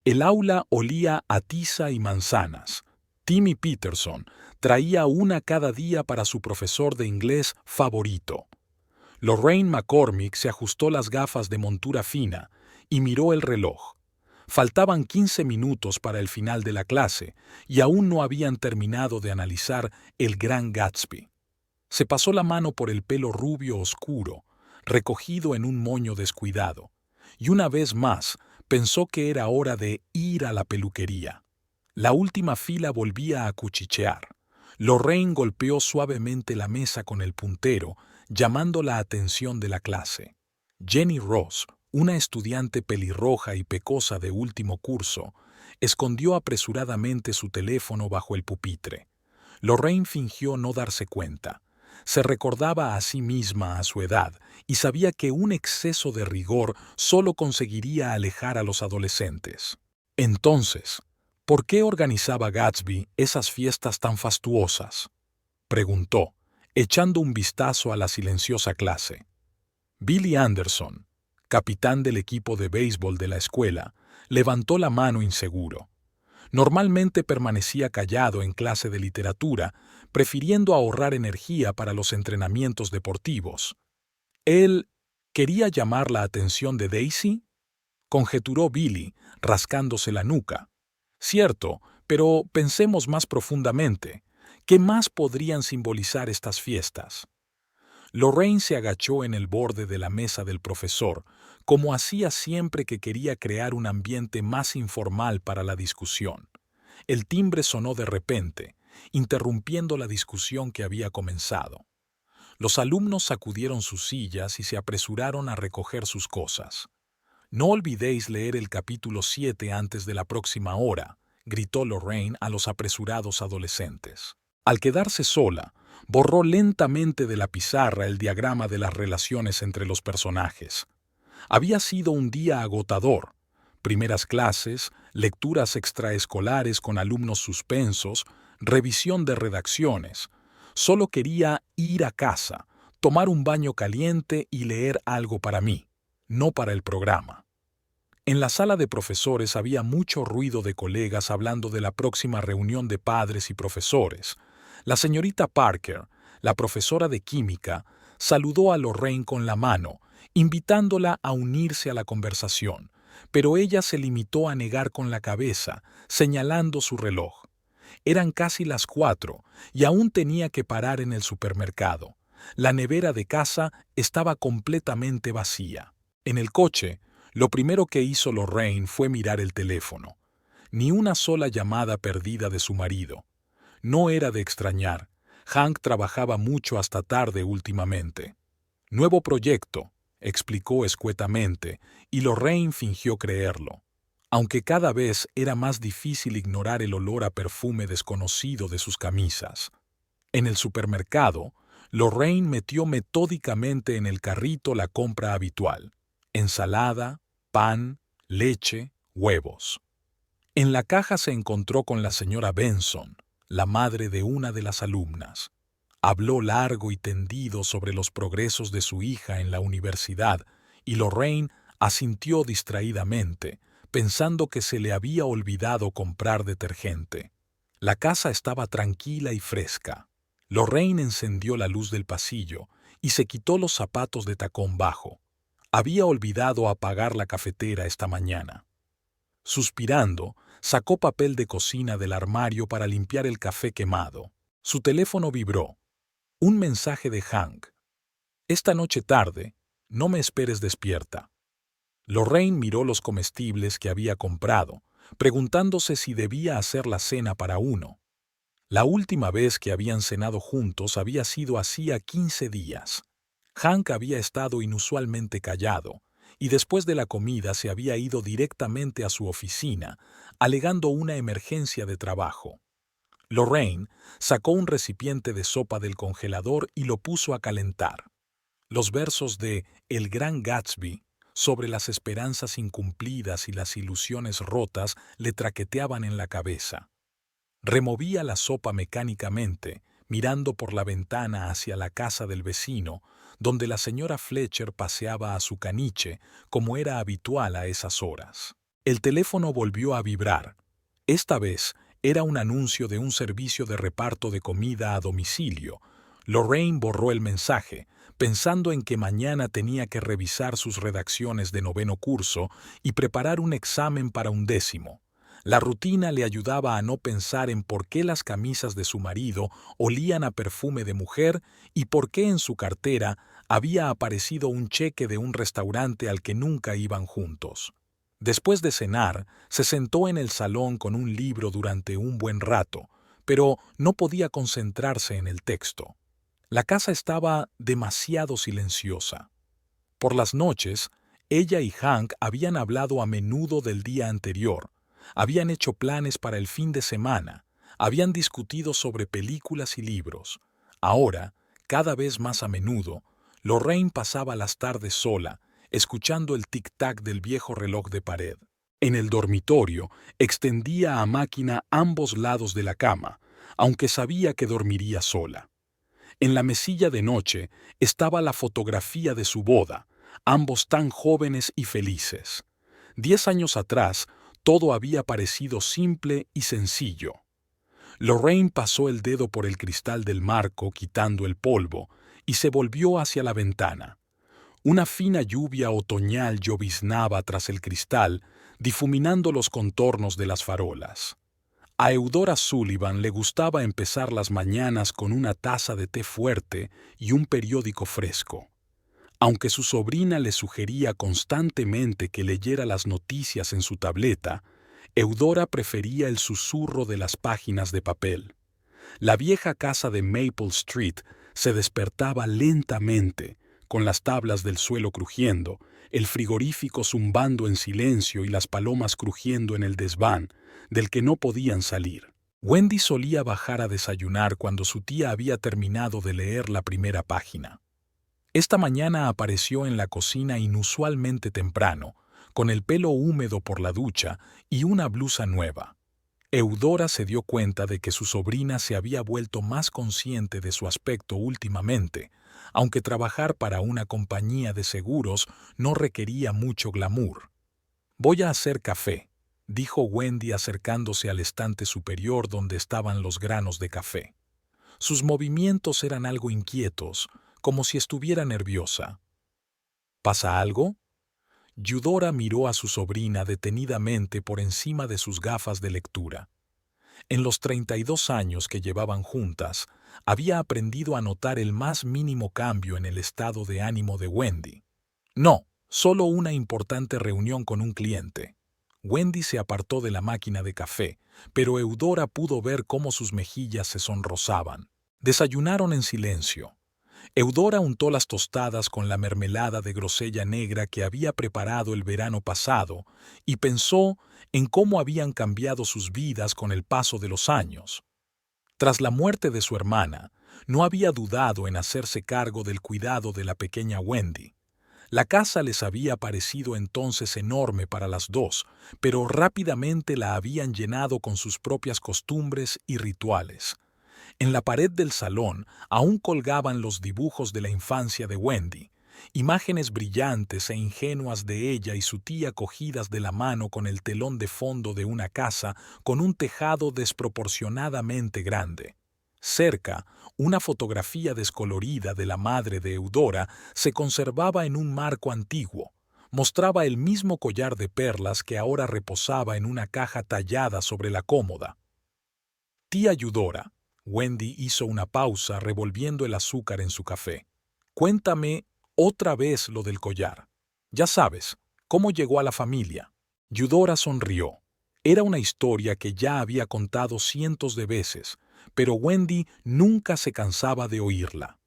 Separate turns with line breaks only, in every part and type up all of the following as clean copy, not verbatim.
El aula olía a tiza y manzanas. Timmy Peterson traía una cada día para su profesor de inglés favorito. Lorraine McCormick se ajustó las gafas de montura fina y miró el reloj. Faltaban 15 minutos para el final de la clase y aún no habían terminado de analizar El Gran Gatsby. Se pasó la mano por el pelo rubio oscuro, recogido en un moño descuidado, y una vez más pensó que era hora de ir a la peluquería. La última fila volvía a cuchichear. Lorraine golpeó suavemente la mesa con el puntero, llamando la atención de la clase. Jenny Ross, una estudiante pelirroja y pecosa de último curso, escondió apresuradamente su teléfono bajo el pupitre. Lorraine fingió no darse cuenta. Se recordaba a sí misma a su edad y sabía que un exceso de rigor solo conseguiría alejar a los adolescentes. Entonces, ¿por qué organizaba Gatsby esas fiestas tan fastuosas?, preguntó, echando un vistazo a la silenciosa clase. Billy Anderson, capitán del equipo de béisbol de la escuela, levantó la mano inseguro. Normalmente permanecía callado en clase de literatura, prefiriendo ahorrar energía para los entrenamientos deportivos. ¿Él quería llamar la atención de Daisy?, conjeturó Billy, rascándose la nuca. Cierto, pero pensemos más profundamente. ¿Qué más podrían simbolizar estas fiestas? Lorraine se agachó en el borde de la mesa del profesor, como hacía siempre que quería crear un ambiente más informal para la discusión. El timbre sonó de repente, interrumpiendo la discusión que había comenzado. Los alumnos sacudieron sus sillas y se apresuraron a recoger sus cosas. «No olvidéis leer el capítulo 7 antes de la próxima hora», gritó Lorraine a los apresurados adolescentes. Al quedarse sola, borró lentamente de la pizarra el diagrama de las relaciones entre los personajes. Había sido un día agotador. Primeras clases, lecturas extraescolares con alumnos suspensos, revisión de redacciones. Solo quería ir a casa, tomar un baño caliente y leer algo para mí, no para el programa. En la sala de profesores había mucho ruido de colegas hablando de la próxima reunión de padres y profesores. La señorita Parker, la profesora de química, saludó a Lorraine con la mano, invitándola a unirse a la conversación, pero ella se limitó a negar con la cabeza, señalando su reloj. Eran casi las 4 y aún tenía que parar en el supermercado. La nevera de casa estaba completamente vacía. En el coche, lo primero que hizo Lorraine fue mirar el teléfono. Ni una sola llamada perdida de su marido. No era de extrañar. Hank trabajaba mucho hasta tarde últimamente. «Nuevo proyecto», explicó escuetamente, y Lorraine fingió creerlo. Aunque cada vez era más difícil ignorar el olor a perfume desconocido de sus camisas. En el supermercado, Lorraine metió metódicamente en el carrito la compra habitual: ensalada, pan, leche, huevos. En la caja se encontró con la señora Benson, la madre de una de las alumnas. Habló largo y tendido sobre los progresos de su hija en la universidad y Lorraine asintió distraídamente, pensando que se le había olvidado comprar detergente. La casa estaba tranquila y fresca. Lorraine encendió la luz del pasillo y se quitó los zapatos de tacón bajo. Había olvidado apagar la cafetera esta mañana. Suspirando, sacó papel de cocina del armario para limpiar el café quemado. Su teléfono vibró. Un mensaje de Hank. «Esta noche tarde, no me esperes despierta». Lorraine miró los comestibles que había comprado, preguntándose si debía hacer la cena para uno. La última vez que habían cenado juntos había sido hacía 15 días. Hank había estado inusualmente callado, y después de la comida se había ido directamente a su oficina, alegando una emergencia de trabajo. Lorraine sacó un recipiente de sopa del congelador y lo puso a calentar. Los versos de El Gran Gatsby, sobre las esperanzas incumplidas y las ilusiones rotas, le traqueteaban en la cabeza. Removía la sopa mecánicamente, mirando por la ventana hacia la casa del vecino, donde la señora Fletcher paseaba a su caniche, como era habitual a esas horas. El teléfono volvió a vibrar. Esta vez era un anuncio de un servicio de reparto de comida a domicilio. Lorraine borró el mensaje, pensando en que mañana tenía que revisar sus redacciones de noveno curso y preparar un examen para un décimo. La rutina le ayudaba a no pensar en por qué las camisas de su marido olían a perfume de mujer y por qué en su cartera había aparecido un cheque de un restaurante al que nunca iban juntos. Después de cenar, se sentó en el salón con un libro durante un buen rato, pero no podía concentrarse en el texto. La casa estaba demasiado silenciosa. Por las noches, ella y Hank habían hablado a menudo del día anterior, habían hecho planes para el fin de semana, habían discutido sobre películas y libros. Ahora, cada vez más a menudo, Lorraine pasaba las tardes sola, escuchando el tic-tac del viejo reloj de pared. En el dormitorio, extendía a máquina ambos lados de la cama, aunque sabía que dormiría sola. En la mesilla de noche estaba la fotografía de su boda, ambos tan jóvenes y felices. 10 años atrás, todo había parecido simple y sencillo. Lorraine pasó el dedo por el cristal del marco, quitando el polvo, y se volvió hacia la ventana. Una fina lluvia otoñal lloviznaba tras el cristal, difuminando los contornos de las farolas. A Eudora Sullivan le gustaba empezar las mañanas con una taza de té fuerte y un periódico fresco. Aunque su sobrina le sugería constantemente que leyera las noticias en su tableta, Eudora prefería el susurro de las páginas de papel. La vieja casa de Maple Street se despertaba lentamente, con las tablas del suelo crujiendo, el frigorífico zumbando en silencio y las palomas crujiendo en el desván, del que no podían salir. Wendy solía bajar a desayunar cuando su tía había terminado de leer la primera página. Esta mañana apareció en la cocina inusualmente temprano, con el pelo húmedo por la ducha y una blusa nueva. Eudora se dio cuenta de que su sobrina se había vuelto más consciente de su aspecto últimamente, aunque trabajar para una compañía de seguros no requería mucho glamour. «Voy a hacer café», dijo Wendy acercándose al estante superior donde estaban los granos de café. Sus movimientos eran algo inquietos, como si estuviera nerviosa. «¿Pasa algo?» Eudora miró a su sobrina detenidamente por encima de sus gafas de lectura. En los 32 años que llevaban juntas, había aprendido a notar el más mínimo cambio en el estado de ánimo de Wendy. No, solo una importante reunión con un cliente. Wendy se apartó de la máquina de café, pero Eudora pudo ver cómo sus mejillas se sonrosaban. Desayunaron en silencio. Eudora untó las tostadas con la mermelada de grosella negra que había preparado el verano pasado y pensó en cómo habían cambiado sus vidas con el paso de los años. Tras la muerte de su hermana, no había dudado en hacerse cargo del cuidado de la pequeña Wendy. La casa les había parecido entonces enorme para las dos, pero rápidamente la habían llenado con sus propias costumbres y rituales. En la pared del salón aún colgaban los dibujos de la infancia de Wendy, imágenes brillantes e ingenuas de ella y su tía cogidas de la mano con el telón de fondo de una casa con un tejado desproporcionadamente grande. Cerca, una fotografía descolorida de la madre de Eudora se conservaba en un marco antiguo. Mostraba el mismo collar de perlas que ahora reposaba en una caja tallada sobre la cómoda. «Tía Eudora», Wendy hizo una pausa revolviendo el azúcar en su café. «Cuéntame otra vez lo del collar. Ya sabes, cómo llegó a la familia». Eudora sonrió. Era una historia que ya había contado cientos de veces, pero Wendy nunca se cansaba de oírla.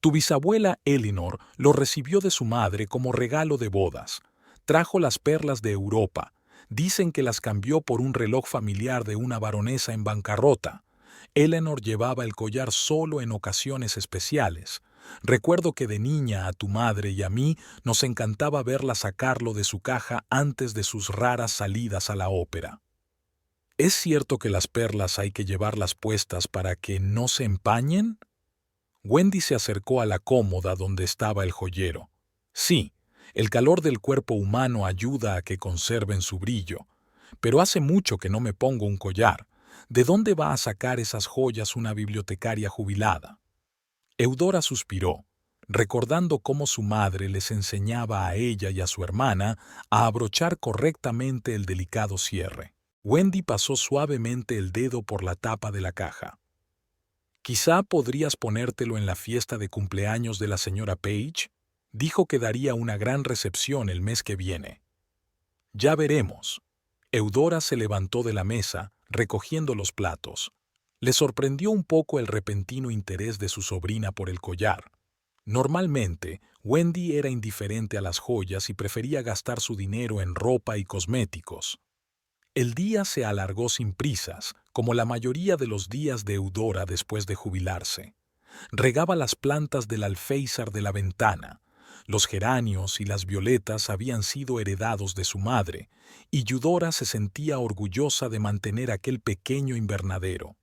«Tu bisabuela Eleanor lo recibió de su madre como regalo de bodas. Trajo las perlas de Europa. Dicen que las cambió por un reloj familiar de una baronesa en bancarrota. Eleanor llevaba el collar solo en ocasiones especiales. Recuerdo que de niña a tu madre y a mí nos encantaba verla sacarlo de su caja antes de sus raras salidas a la ópera». «¿Es cierto que las perlas hay que llevarlas puestas para que no se empañen?» Wendy se acercó a la cómoda donde estaba el joyero. «Sí, El calor del cuerpo humano ayuda a que conserven su brillo. Pero hace mucho que no me pongo un collar. ¿De dónde va a sacar esas joyas una bibliotecaria jubilada? Eudora suspiró, recordando cómo su madre les enseñaba a ella y a su hermana a abrochar correctamente el delicado cierre. Wendy pasó suavemente el dedo por la tapa de la caja. «Quizá podrías ponértelo en la fiesta de cumpleaños de la señora Page. Dijo que daría una gran recepción el mes que viene». «Ya veremos». Eudora se levantó de la mesa, recogiendo los platos. Le sorprendió un poco el repentino interés de su sobrina por el collar. Normalmente, Wendy era indiferente a las joyas y prefería gastar su dinero en ropa y cosméticos. El día se alargó sin prisas, como la mayoría de los días de Eudora después de jubilarse. Regaba las plantas del alféizar de la ventana. Los geranios y las violetas habían sido heredados de su madre, y Eudora se sentía orgullosa de mantener aquel pequeño invernadero.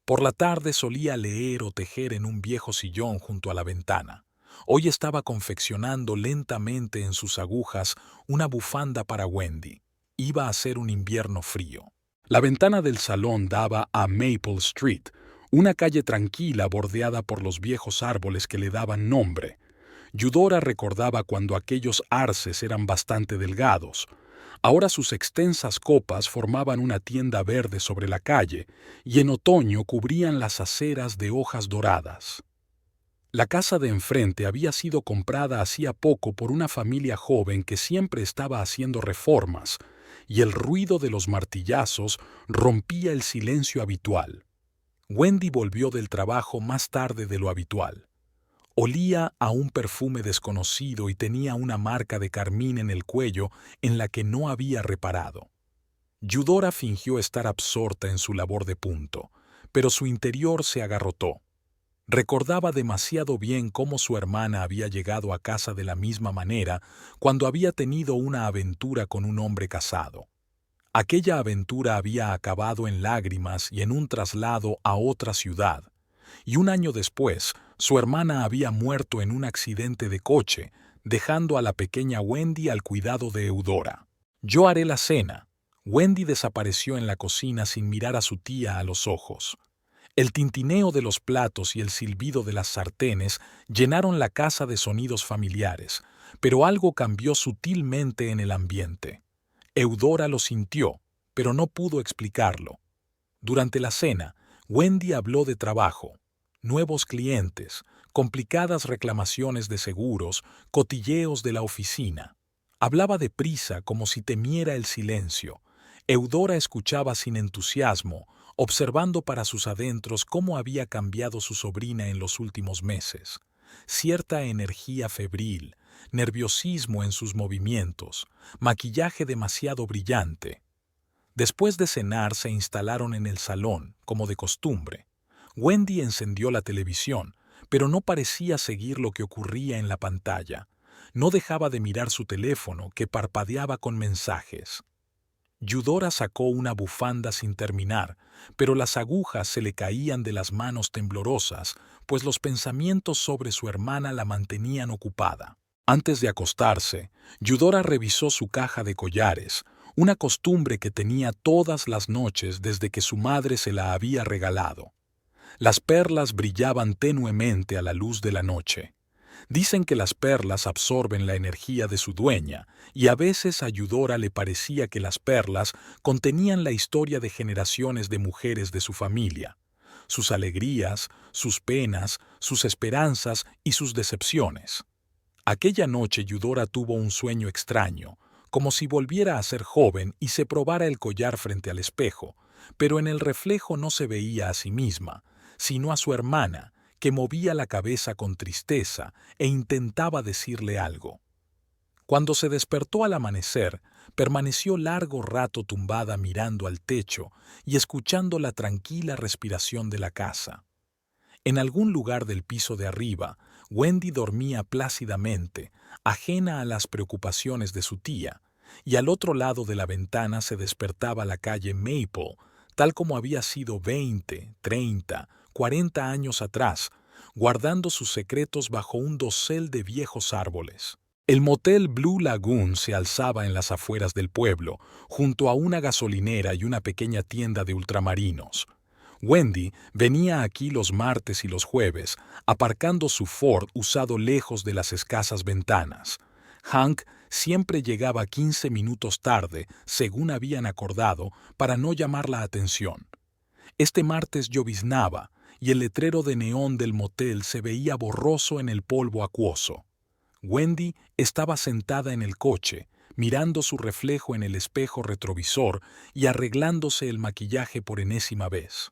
Por la tarde solía leer o tejer en un viejo sillón junto a la ventana. Hoy estaba confeccionando lentamente en sus agujas una bufanda para Wendy. Iba a ser un invierno frío. La ventana del salón daba a Maple Street, una calle tranquila bordeada por los viejos árboles que le daban nombre. Eudora recordaba cuando aquellos arces eran bastante delgados. Ahora sus extensas copas formaban una tienda verde sobre la calle y en otoño cubrían las aceras de hojas doradas. La casa de enfrente había sido comprada hacía poco por una familia joven que siempre estaba haciendo reformas, y el ruido de los martillazos rompía el silencio habitual. Wendy volvió del trabajo más tarde de lo habitual. Olía a un perfume desconocido y tenía una marca de carmín en el cuello en la que no había reparado. Eudora fingió estar absorta en su labor de punto, pero su interior se agarrotó. Recordaba demasiado bien cómo su hermana había llegado a casa de la misma manera cuando había tenido una aventura con un hombre casado. Aquella aventura había acabado en lágrimas y en un traslado a otra ciudad, y un año después su hermana había muerto en un accidente de coche, dejando a la pequeña Wendy al cuidado de Eudora. «Yo haré la cena». Wendy desapareció en la cocina sin mirar a su tía a los ojos. El tintineo de los platos y el silbido de las sartenes llenaron la casa de sonidos familiares, pero algo cambió sutilmente en el ambiente. Eudora lo sintió, pero no pudo explicarlo. Durante la cena, Wendy habló de trabajo, nuevos clientes, complicadas reclamaciones de seguros, cotilleos de la oficina. Hablaba deprisa como si temiera el silencio. Eudora escuchaba sin entusiasmo, observando para sus adentros cómo había cambiado su sobrina en los últimos meses. Cierta energía febril, nerviosismo en sus movimientos, maquillaje demasiado brillante. Después de cenar se instalaron en el salón, como de costumbre. Wendy encendió la televisión, pero no parecía seguir lo que ocurría en la pantalla. No dejaba de mirar su teléfono, que parpadeaba con mensajes. Eudora sacó una bufanda sin terminar, pero las agujas se le caían de las manos temblorosas, pues los pensamientos sobre su hermana la mantenían ocupada. Antes de acostarse, Eudora revisó su caja de collares, una costumbre que tenía todas las noches desde que su madre se la había regalado. Las perlas brillaban tenuemente a la luz de la noche. Dicen que las perlas absorben la energía de su dueña, y a veces a Eudora le parecía que las perlas contenían la historia de generaciones de mujeres de su familia, sus alegrías, sus penas, sus esperanzas y sus decepciones. Aquella noche Eudora tuvo un sueño extraño, como si volviera a ser joven y se probara el collar frente al espejo, pero en el reflejo no se veía a sí misma, sino a su hermana, que movía la cabeza con tristeza e intentaba decirle algo. Cuando se despertó al amanecer, permaneció largo rato tumbada mirando al techo y escuchando la tranquila respiración de la casa. En algún lugar del piso de arriba, Wendy dormía plácidamente, ajena a las preocupaciones de su tía, y al otro lado de la ventana se despertaba la calle Maple, tal como había sido 20, 30, 40 años atrás, guardando sus secretos bajo un dosel de viejos árboles. El motel Blue Lagoon se alzaba en las afueras del pueblo, junto a una gasolinera y una pequeña tienda de ultramarinos. Wendy venía aquí los martes y los jueves, aparcando su Ford usado lejos de las escasas ventanas. Hank siempre llegaba 15 minutos tarde, según habían acordado, para no llamar la atención. Este martes lloviznaba, y el letrero de neón del motel se veía borroso en el polvo acuoso. Wendy estaba sentada en el coche, mirando su reflejo en el espejo retrovisor y arreglándose el maquillaje por enésima vez.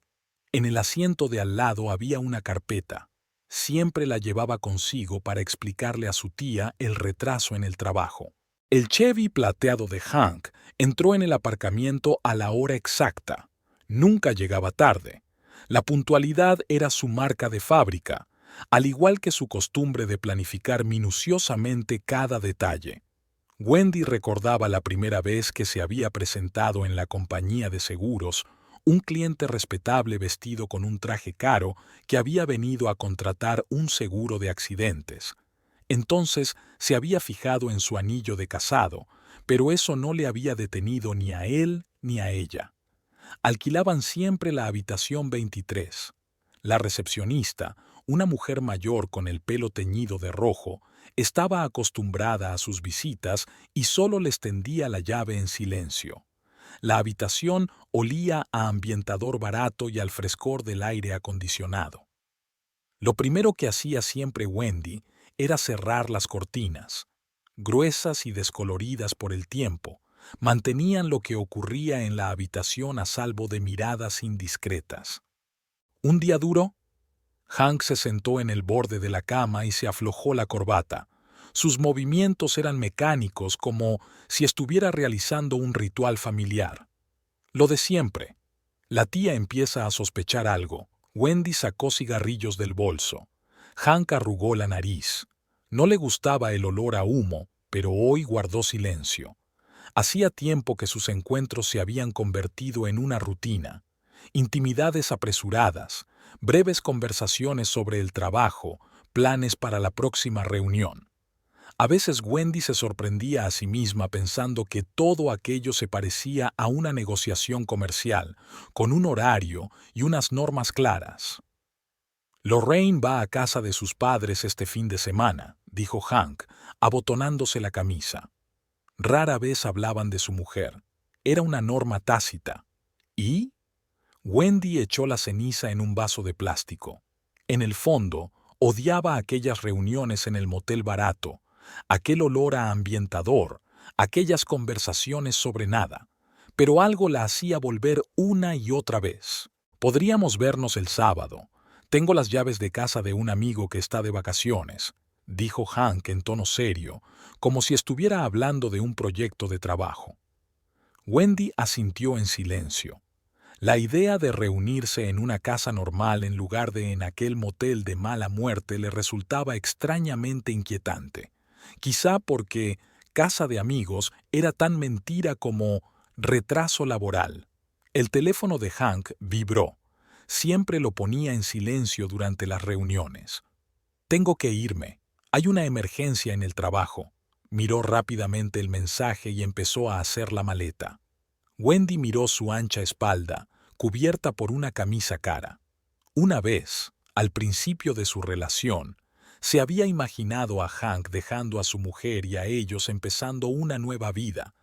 En el asiento de al lado había una carpeta. Siempre la llevaba consigo para explicarle a su tía el retraso en el trabajo. El Chevy plateado de Hank entró en el aparcamiento a la hora exacta. Nunca llegaba tarde. La puntualidad era su marca de fábrica, al igual que su costumbre de planificar minuciosamente cada detalle. Wendy recordaba la primera vez que se había presentado en la compañía de seguros un cliente respetable vestido con un traje caro que había venido a contratar un seguro de accidentes. Entonces se había fijado en su anillo de casado, pero eso no le había detenido ni a él ni a ella. Alquilaban siempre la habitación 23. La recepcionista, una mujer mayor con el pelo teñido de rojo, estaba acostumbrada a sus visitas y solo les tendía la llave en silencio. La habitación olía a ambientador barato y al frescor del aire acondicionado. Lo primero que hacía siempre Wendy era cerrar las cortinas. Gruesas y descoloridas por el tiempo, mantenían lo que ocurría en la habitación a salvo de miradas indiscretas. Un día duro, Hank se sentó en el borde de la cama y se aflojó la corbata. Sus movimientos eran mecánicos, como si estuviera realizando un ritual familiar. Lo de siempre. La tía empieza a sospechar algo. Wendy sacó cigarrillos del bolso. Hank arrugó la nariz. No le gustaba el olor a humo, pero hoy guardó silencio. Hacía tiempo que sus encuentros se habían convertido en una rutina. Intimidades apresuradas, breves conversaciones sobre el trabajo, planes para la próxima reunión. A veces Wendy se sorprendía a sí misma pensando que todo aquello se parecía a una negociación comercial, con un horario y unas normas claras. Lorraine va a casa de sus padres este fin de semana, dijo Hank, abotonándose la camisa. Rara vez hablaban de su mujer. Era una norma tácita. ¿Y? Wendy echó la ceniza en un vaso de plástico. En el fondo, odiaba aquellas reuniones en el motel barato, aquel olor a ambientador, aquellas conversaciones sobre nada. Pero algo la hacía volver una y otra vez. Podríamos vernos el sábado. Tengo las llaves de casa de un amigo que está de vacaciones, dijo Hank en tono serio, como si estuviera hablando de un proyecto de trabajo. Wendy asintió en silencio. La idea de reunirse en una casa normal en lugar de en aquel motel de mala muerte le resultaba extrañamente inquietante. Quizá porque casa de amigos era tan mentira como retraso laboral. El teléfono de Hank vibró. Siempre lo ponía en silencio durante las reuniones. Tengo que irme. Hay una emergencia en el trabajo. Miró rápidamente el mensaje y empezó a hacer la maleta. Wendy miró su ancha espalda, cubierta por una camisa cara. Una vez, al principio de su relación, se había imaginado a Hank dejando a su mujer y a ellos empezando una nueva vida.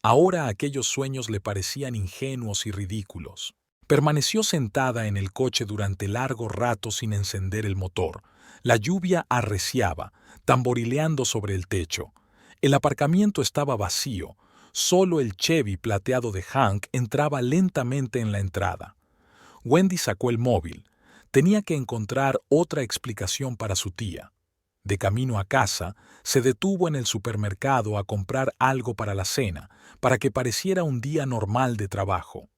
Ahora aquellos sueños le parecían ingenuos y ridículos. Permaneció sentada en el coche durante largo rato sin encender el motor. La lluvia arreciaba, tamborileando sobre el techo. El aparcamiento estaba vacío. Solo el Chevy plateado de Hank entraba lentamente en la entrada. Wendy sacó el móvil. Tenía que encontrar otra explicación para su tía. De camino a casa, se detuvo en el supermercado a comprar algo para la cena, para que pareciera un día normal de trabajo.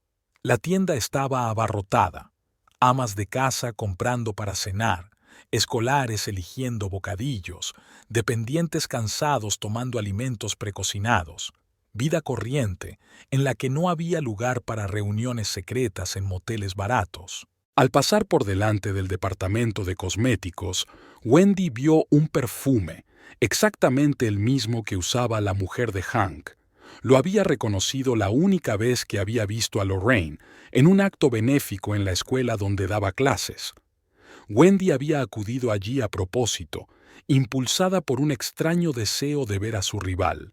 La tienda estaba abarrotada. Amas de casa comprando para cenar, escolares eligiendo bocadillos, dependientes cansados tomando alimentos precocinados. Vida corriente, en la que no había lugar para reuniones secretas en moteles baratos. Al pasar por delante del departamento de cosméticos, Wendy vio un perfume, exactamente el mismo que usaba la mujer de Hank. Lo había reconocido la única vez que había visto a Lorraine, en un acto benéfico en la escuela donde daba clases. Wendy había acudido allí a propósito, impulsada por un extraño deseo de ver a su rival.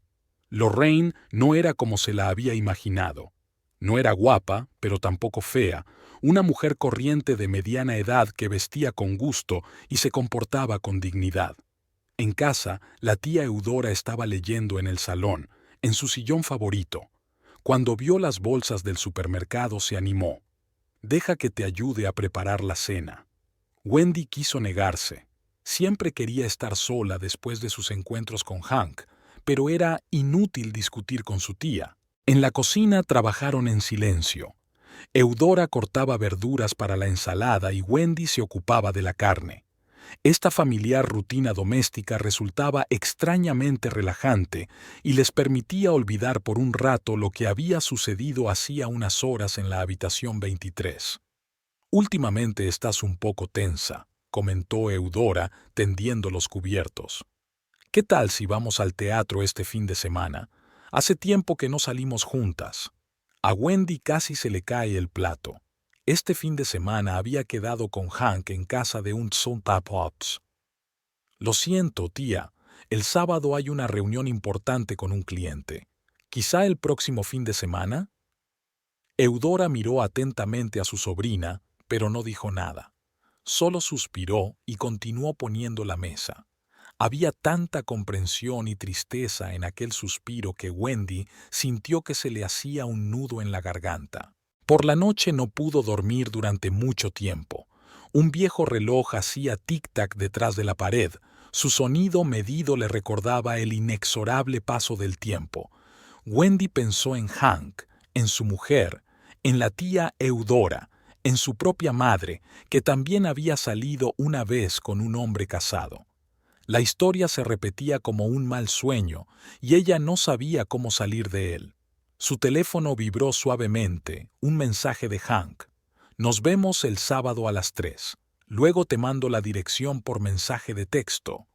Lorraine no era como se la había imaginado. No era guapa, pero tampoco fea, una mujer corriente de mediana edad que vestía con gusto y se comportaba con dignidad. En casa, la tía Eudora estaba leyendo en el salón, en su sillón favorito. Cuando vio las bolsas del supermercado se animó. «Deja que te ayude a preparar la cena». Wendy quiso negarse. Siempre quería estar sola después de sus encuentros con Hank, pero era inútil discutir con su tía. En la cocina trabajaron en silencio. Eudora cortaba verduras para la ensalada y Wendy se ocupaba de la carne. Esta familiar rutina doméstica resultaba extrañamente relajante y les permitía olvidar por un rato lo que había sucedido hacía unas horas en la habitación 23. «Últimamente estás un poco tensa», comentó Eudora, tendiendo los cubiertos. «¿Qué tal si vamos al teatro este fin de semana? Hace tiempo que no salimos juntas». A Wendy casi se le cae el plato. Este fin de semana había quedado con Hank en casa de un Santa Pops. «Lo siento, tía. El sábado hay una reunión importante con un cliente. ¿Quizá el próximo fin de semana?» Eudora miró atentamente a su sobrina, pero no dijo nada. Solo suspiró y continuó poniendo la mesa. Había tanta comprensión y tristeza en aquel suspiro que Wendy sintió que se le hacía un nudo en la garganta. Por la noche no pudo dormir durante mucho tiempo. Un viejo reloj hacía tic-tac detrás de la pared. Su sonido medido le recordaba el inexorable paso del tiempo. Wendy pensó en Hank, en su mujer, en la tía Eudora, en su propia madre, que también había salido una vez con un hombre casado. La historia se repetía como un mal sueño, y ella no sabía cómo salir de él. Su teléfono vibró suavemente, un mensaje de Hank. «Nos vemos el sábado a las 3. Luego te mando la dirección por mensaje de texto».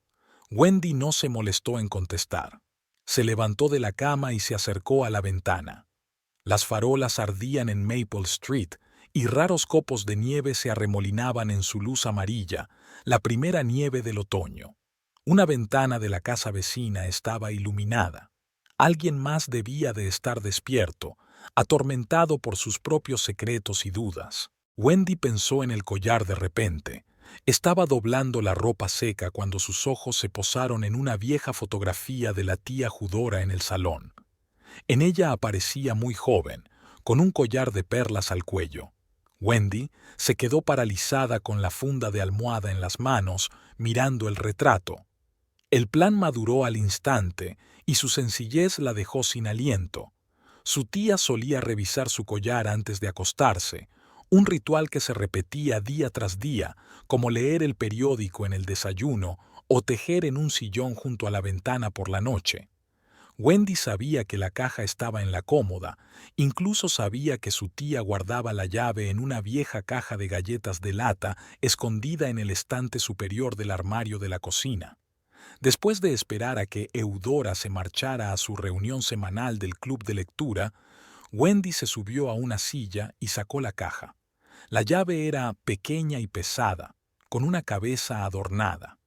Wendy no se molestó en contestar. Se levantó de la cama y se acercó a la ventana. Las farolas ardían en Maple Street y raros copos de nieve se arremolinaban en su luz amarilla, la primera nieve del otoño. Una ventana de la casa vecina estaba iluminada. Alguien más debía de estar despierto, atormentado por sus propios secretos y dudas. Wendy pensó en el collar de repente. Estaba doblando la ropa seca cuando sus ojos se posaron en una vieja fotografía de la tía Eudora en el salón. En ella aparecía muy joven, con un collar de perlas al cuello. Wendy se quedó paralizada con la funda de almohada en las manos, mirando el retrato. El plan maduró al instante y su sencillez la dejó sin aliento. Su tía solía revisar su collar antes de acostarse, un ritual que se repetía día tras día, como leer el periódico en el desayuno o tejer en un sillón junto a la ventana por la noche. Wendy sabía que la caja estaba en la cómoda, incluso sabía que su tía guardaba la llave en una vieja caja de galletas de lata escondida en el estante superior del armario de la cocina. Después de esperar a que Eudora se marchara a su reunión semanal del club de lectura, Wendy se subió a una silla y sacó la caja. La llave era pequeña y pesada, con una cabeza adornada.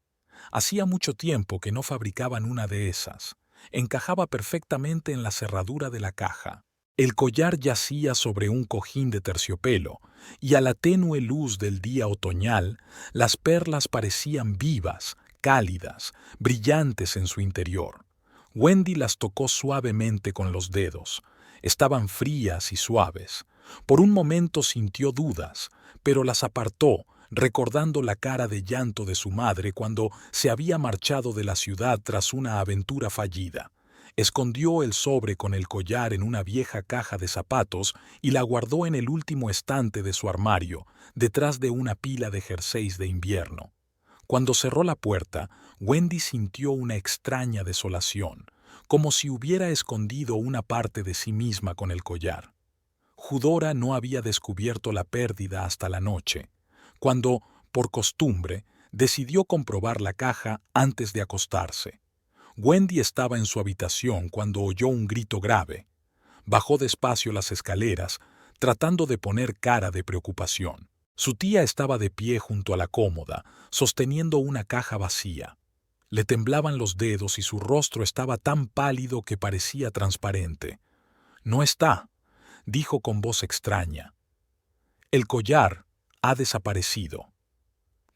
Hacía mucho tiempo que no fabricaban una de esas. Encajaba perfectamente en la cerradura de la caja. El collar yacía sobre un cojín de terciopelo, y a la tenue luz del día otoñal, las perlas parecían vivas, cálidas, brillantes en su interior. Wendy las tocó suavemente con los dedos. Estaban frías y suaves. Por un momento sintió dudas, pero las apartó, recordando la cara de llanto de su madre cuando se había marchado de la ciudad tras una aventura fallida. Escondió el sobre con el collar en una vieja caja de zapatos y la guardó en el último estante de su armario, detrás de una pila de jerseys de invierno. Cuando cerró la puerta, Wendy sintió una extraña desolación, como si hubiera escondido una parte de sí misma con el collar. Eudora no había descubierto la pérdida hasta la noche, cuando, por costumbre, decidió comprobar la caja antes de acostarse. Wendy estaba en su habitación cuando oyó un grito grave. Bajó despacio las escaleras, tratando de poner cara de preocupación. Su tía estaba de pie junto a la cómoda, sosteniendo una caja vacía. Le temblaban los dedos y su rostro estaba tan pálido que parecía transparente. «No está», dijo con voz extraña. «El collar ha desaparecido».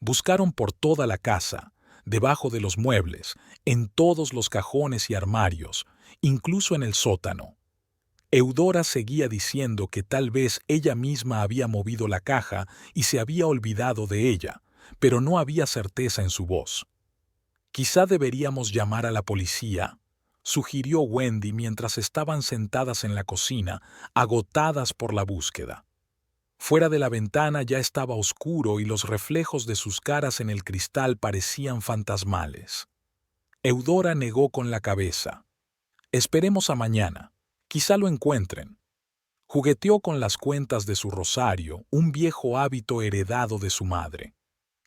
Buscaron por toda la casa, debajo de los muebles, en todos los cajones y armarios, incluso en el sótano. Eudora seguía diciendo que tal vez ella misma había movido la caja y se había olvidado de ella, pero no había certeza en su voz. «Quizá deberíamos llamar a la policía», sugirió Wendy mientras estaban sentadas en la cocina, agotadas por la búsqueda. Fuera de la ventana ya estaba oscuro y los reflejos de sus caras en el cristal parecían fantasmales. Eudora negó con la cabeza. «Esperemos a mañana. Quizá lo encuentren». Jugueteó con las cuentas de su rosario, un viejo hábito heredado de su madre.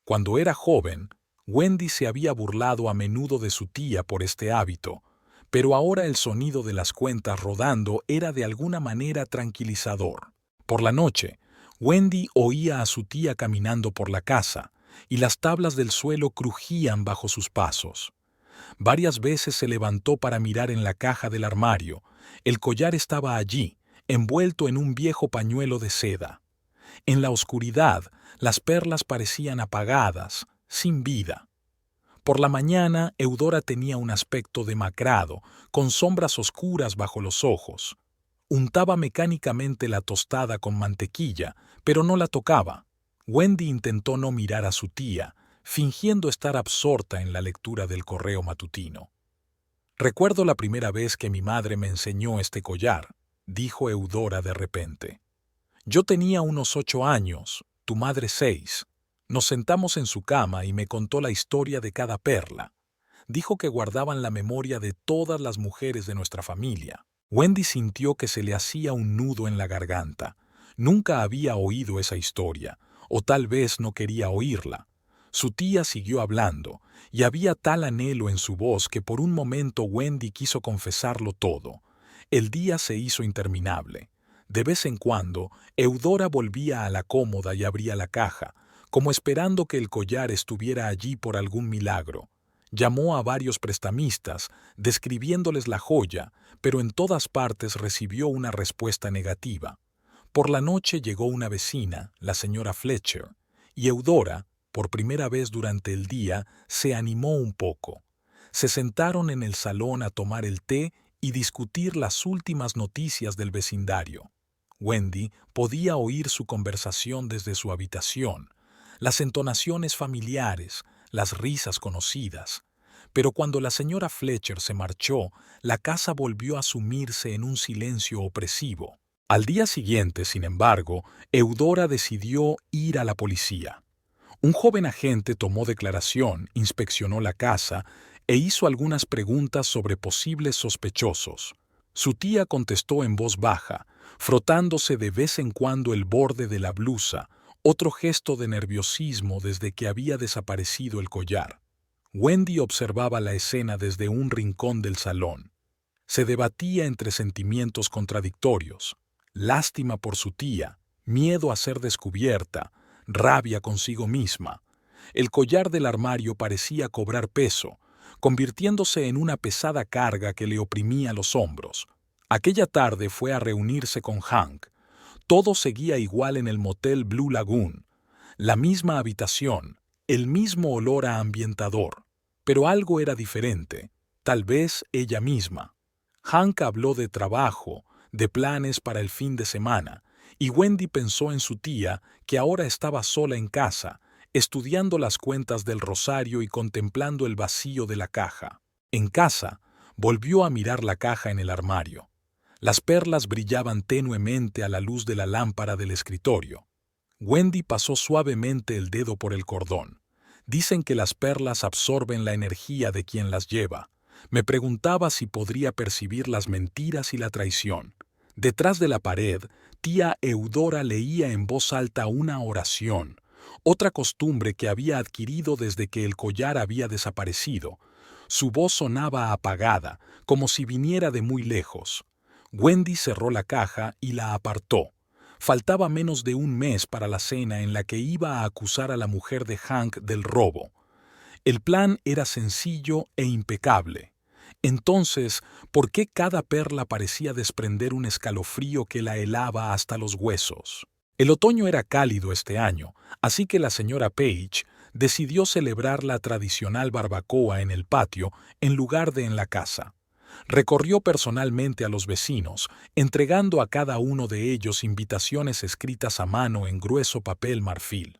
Cuando era joven, Wendy se había burlado a menudo de su tía por este hábito, pero ahora el sonido de las cuentas rodando era de alguna manera tranquilizador. Por la noche, Wendy oía a su tía caminando por la casa, y las tablas del suelo crujían bajo sus pasos. Varias veces se levantó para mirar en la caja del armario. El collar estaba allí, envuelto en un viejo pañuelo de seda. En la oscuridad, las perlas parecían apagadas, sin vida. Por la mañana, Eudora tenía un aspecto demacrado, con sombras oscuras bajo los ojos. Untaba mecánicamente la tostada con mantequilla, pero no la tocaba. Wendy intentó no mirar a su tía, fingiendo estar absorta en la lectura del correo matutino. «Recuerdo la primera vez que mi madre me enseñó este collar», dijo Eudora de repente. «Yo tenía unos 8 años, tu madre 6. Nos sentamos en su cama y me contó la historia de cada perla. Dijo que guardaban la memoria de todas las mujeres de nuestra familia». Wendy sintió que se le hacía un nudo en la garganta. Nunca había oído esa historia, o tal vez no quería oírla. Su tía siguió hablando, y había tal anhelo en su voz que por un momento Wendy quiso confesarlo todo. El día se hizo interminable. De vez en cuando, Eudora volvía a la cómoda y abría la caja, como esperando que el collar estuviera allí por algún milagro. Llamó a varios prestamistas, describiéndoles la joya, pero en todas partes recibió una respuesta negativa. Por la noche llegó una vecina, la señora Fletcher, y Eudora, por primera vez durante el día, se animó un poco. Se sentaron en el salón a tomar el té y discutir las últimas noticias del vecindario. Wendy podía oír su conversación desde su habitación, las entonaciones familiares, las risas conocidas. Pero cuando la señora Fletcher se marchó, la casa volvió a sumirse en un silencio opresivo. Al día siguiente, sin embargo, Eudora decidió ir a la policía. Un joven agente tomó declaración, inspeccionó la casa e hizo algunas preguntas sobre posibles sospechosos. Su tía contestó en voz baja, frotándose de vez en cuando el borde de la blusa, otro gesto de nerviosismo desde que había desaparecido el collar. Wendy observaba la escena desde un rincón del salón. Se debatía entre sentimientos contradictorios: lástima por su tía, miedo a ser descubierta, rabia consigo misma. El collar del armario parecía cobrar peso, convirtiéndose en una pesada carga que le oprimía los hombros. Aquella tarde fue a reunirse con Hank. Todo seguía igual en el motel Blue Lagoon. La misma habitación, el mismo olor a ambientador. Pero algo era diferente, tal vez ella misma. Hank habló de trabajo, de planes para el fin de semana, y Wendy pensó en su tía, que ahora estaba sola en casa, estudiando las cuentas del rosario y contemplando el vacío de la caja. En casa, volvió a mirar la caja en el armario. Las perlas brillaban tenuemente a la luz de la lámpara del escritorio. Wendy pasó suavemente el dedo por el cordón. Dicen que las perlas absorben la energía de quien las lleva. Me preguntaba si podría percibir las mentiras y la traición. Detrás de la pared, tía Eudora leía en voz alta una oración, otra costumbre que había adquirido desde que el collar había desaparecido. Su voz sonaba apagada, como si viniera de muy lejos. Wendy cerró la caja y la apartó. Faltaba menos de un mes para la cena en la que iba a acusar a la mujer de Hank del robo. El plan era sencillo e impecable. Entonces, ¿por qué cada perla parecía desprender un escalofrío que la helaba hasta los huesos? El otoño era cálido este año, así que la señora Page decidió celebrar la tradicional barbacoa en el patio en lugar de en la casa. Recorrió personalmente a los vecinos, entregando a cada uno de ellos invitaciones escritas a mano en grueso papel marfil.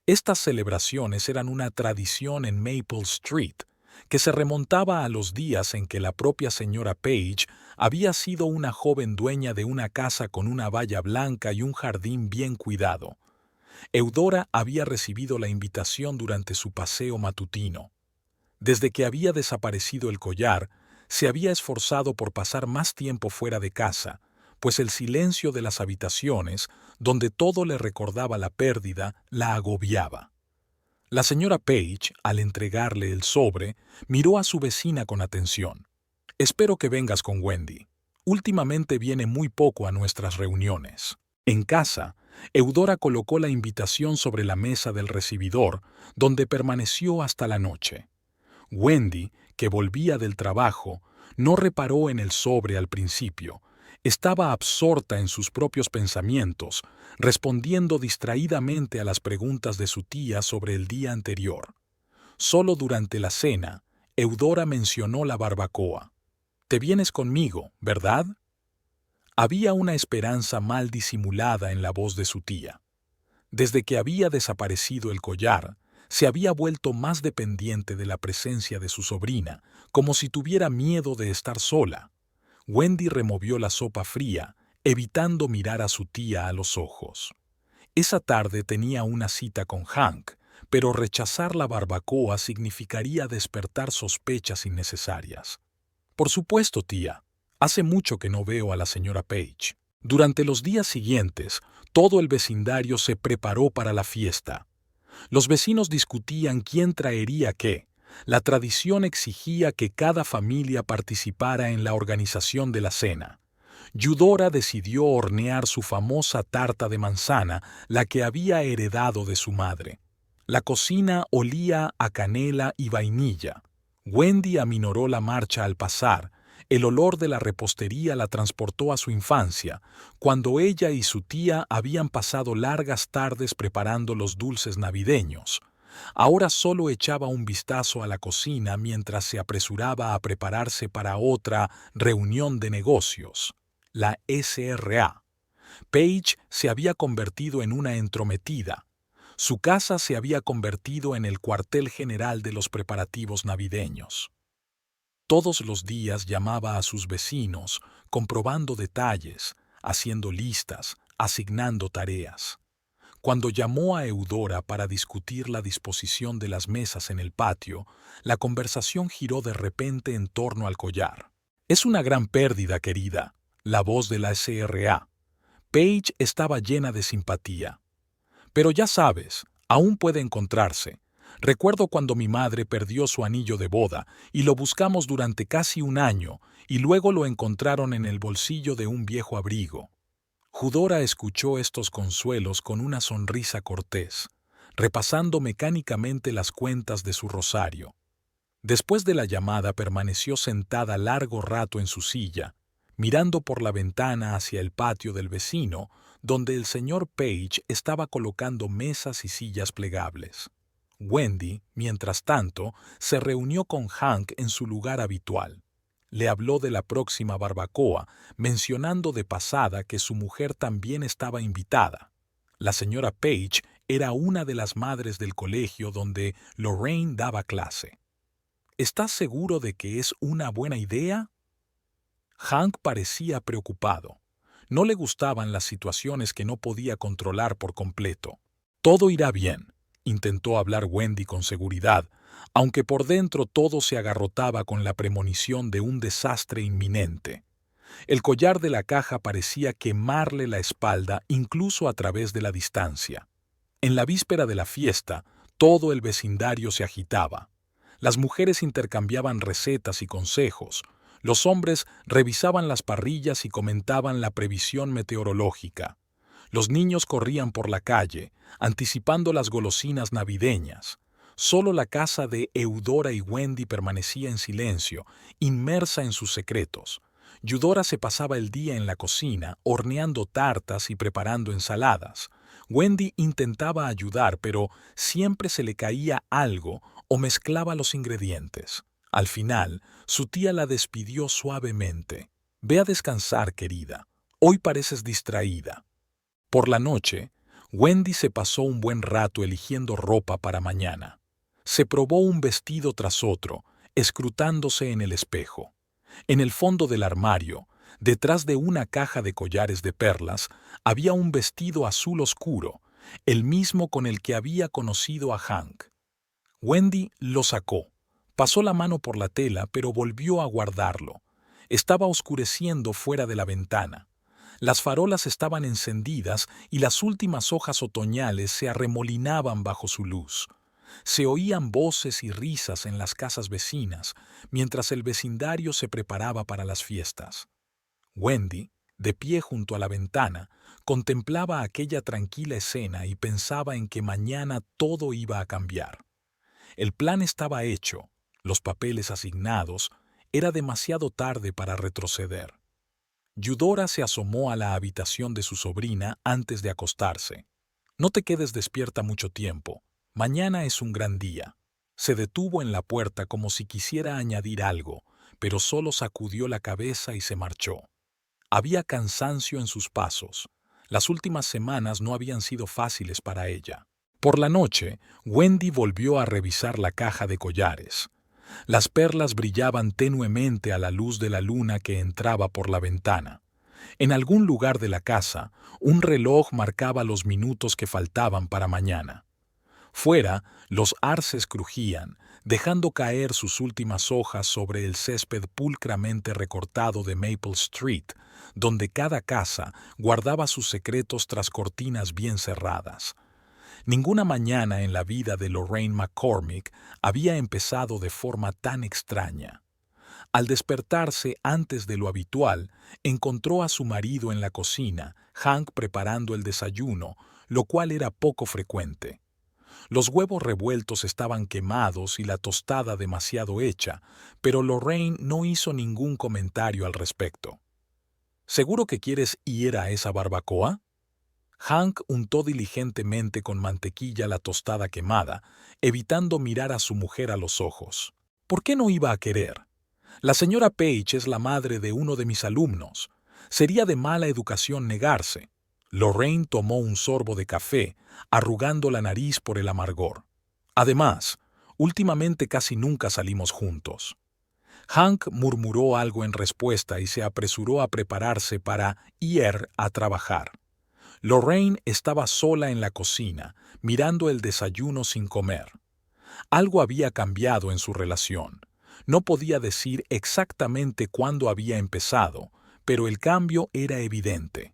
Estas celebraciones eran una tradición en Maple Street, que se remontaba a los días en que la propia señora Page había sido una joven dueña de una casa con una valla blanca y un jardín bien cuidado. Eudora había recibido la invitación durante su paseo matutino. Desde que había desaparecido el collar, se había esforzado por pasar más tiempo fuera de casa, pues el silencio de las habitaciones, donde todo le recordaba la pérdida, la agobiaba. La señora Page, al entregarle el sobre, miró a su vecina con atención. «Espero que vengas con Wendy. Últimamente viene muy poco a nuestras reuniones». En casa, Eudora colocó la invitación sobre la mesa del recibidor, donde permaneció hasta la noche. Wendy, que volvía del trabajo, no reparó en el sobre al principio. Estaba absorta en sus propios pensamientos, respondiendo distraídamente a las preguntas de su tía sobre el día anterior. Solo durante la cena, Eudora mencionó la barbacoa. «Te vienes conmigo, ¿verdad?». Había una esperanza mal disimulada en la voz de su tía. Desde que había desaparecido el collar, se había vuelto más dependiente de la presencia de su sobrina, como si tuviera miedo de estar sola. Wendy removió la sopa fría, evitando mirar a su tía a los ojos. Esa tarde tenía una cita con Hank, pero rechazar la barbacoa significaría despertar sospechas innecesarias. «Por supuesto, tía. Hace mucho que no veo a la señora Page». Durante los días siguientes, todo el vecindario se preparó para la fiesta. Los vecinos discutían quién traería qué. La tradición exigía que cada familia participara en la organización de la cena. Eudora decidió hornear su famosa tarta de manzana, la que había heredado de su madre. La cocina olía a canela y vainilla. Wendy aminoró la marcha al pasar. El olor de la repostería la transportó a su infancia, cuando ella y su tía habían pasado largas tardes preparando los dulces navideños. Ahora solo echaba un vistazo a la cocina mientras se apresuraba a prepararse para otra reunión de negocios, la SRA. Page se había convertido en una entrometida. Su casa se había convertido en el cuartel general de los preparativos navideños. Todos los días llamaba a sus vecinos, comprobando detalles, haciendo listas, asignando tareas. Cuando llamó a Eudora para discutir la disposición de las mesas en el patio, la conversación giró de repente en torno al collar. «Es una gran pérdida, querida», la voz de la SRA. Page estaba llena de simpatía. «Pero ya sabes, aún puede encontrarse. Recuerdo cuando mi madre perdió su anillo de boda y lo buscamos durante casi un año y luego lo encontraron en el bolsillo de un viejo abrigo». Eudora escuchó estos consuelos con una sonrisa cortés, repasando mecánicamente las cuentas de su rosario. Después de la llamada permaneció sentada largo rato en su silla, mirando por la ventana hacia el patio del vecino, donde el señor Page estaba colocando mesas y sillas plegables. Wendy, mientras tanto, se reunió con Hank en su lugar habitual. Le habló de la próxima barbacoa, mencionando de pasada que su mujer también estaba invitada. La señora Page era una de las madres del colegio donde Lorraine daba clase. «¿Estás seguro de que es una buena idea?». Hank parecía preocupado. No le gustaban las situaciones que no podía controlar por completo. «Todo irá bien», intentó hablar Wendy con seguridad, aunque por dentro todo se agarrotaba con la premonición de un desastre inminente. El collar de la caja parecía quemarle la espalda incluso a través de la distancia. En la víspera de la fiesta, todo el vecindario se agitaba. Las mujeres intercambiaban recetas y consejos. Los hombres revisaban las parrillas y comentaban la previsión meteorológica. Los niños corrían por la calle, anticipando las golosinas navideñas. Solo la casa de Eudora y Wendy permanecía en silencio, inmersa en sus secretos. Eudora se pasaba el día en la cocina, horneando tartas y preparando ensaladas. Wendy intentaba ayudar, pero siempre se le caía algo o mezclaba los ingredientes. Al final, su tía la despidió suavemente. «Ve a descansar, querida. Hoy pareces distraída». Por la noche, Wendy se pasó un buen rato eligiendo ropa para mañana. Se probó un vestido tras otro, escrutándose en el espejo. En el fondo del armario, detrás de una caja de collares de perlas, había un vestido azul oscuro, el mismo con el que había conocido a Hank. Wendy lo sacó. Pasó la mano por la tela, pero volvió a guardarlo. Estaba oscureciendo fuera de la ventana. Las farolas estaban encendidas y las últimas hojas otoñales se arremolinaban bajo su luz. Se oían voces y risas en las casas vecinas, mientras el vecindario se preparaba para las fiestas. Wendy, de pie junto a la ventana, contemplaba aquella tranquila escena y pensaba en que mañana todo iba a cambiar. El plan estaba hecho, los papeles asignados, era demasiado tarde para retroceder. Eudora se asomó a la habitación de su sobrina antes de acostarse. «No te quedes despierta mucho tiempo. Mañana es un gran día». Se detuvo en la puerta como si quisiera añadir algo, pero solo sacudió la cabeza y se marchó. Había cansancio en sus pasos. Las últimas semanas no habían sido fáciles para ella. Por la noche, Wendy volvió a revisar la caja de collares. Las perlas brillaban tenuemente a la luz de la luna que entraba por la ventana. En algún lugar de la casa, un reloj marcaba los minutos que faltaban para mañana. Fuera, los arces crujían, dejando caer sus últimas hojas sobre el césped pulcramente recortado de Maple Street, donde cada casa guardaba sus secretos tras cortinas bien cerradas. Ninguna mañana en la vida de Lorraine McCormick había empezado de forma tan extraña. Al despertarse antes de lo habitual, encontró a su marido en la cocina, Hank preparando el desayuno, lo cual era poco frecuente. Los huevos revueltos estaban quemados y la tostada demasiado hecha, pero Lorraine no hizo ningún comentario al respecto. «¿Seguro que quieres ir a esa barbacoa?» Hank untó diligentemente con mantequilla la tostada quemada, evitando mirar a su mujer a los ojos. ¿Por qué no iba a querer? La señora Page es la madre de uno de mis alumnos. Sería de mala educación negarse. Lorraine tomó un sorbo de café, arrugando la nariz por el amargor. Además, últimamente casi nunca salimos juntos. Hank murmuró algo en respuesta y se apresuró a prepararse para ir a trabajar. Lorraine estaba sola en la cocina, mirando el desayuno sin comer. Algo había cambiado en su relación. No podía decir exactamente cuándo había empezado, pero el cambio era evidente.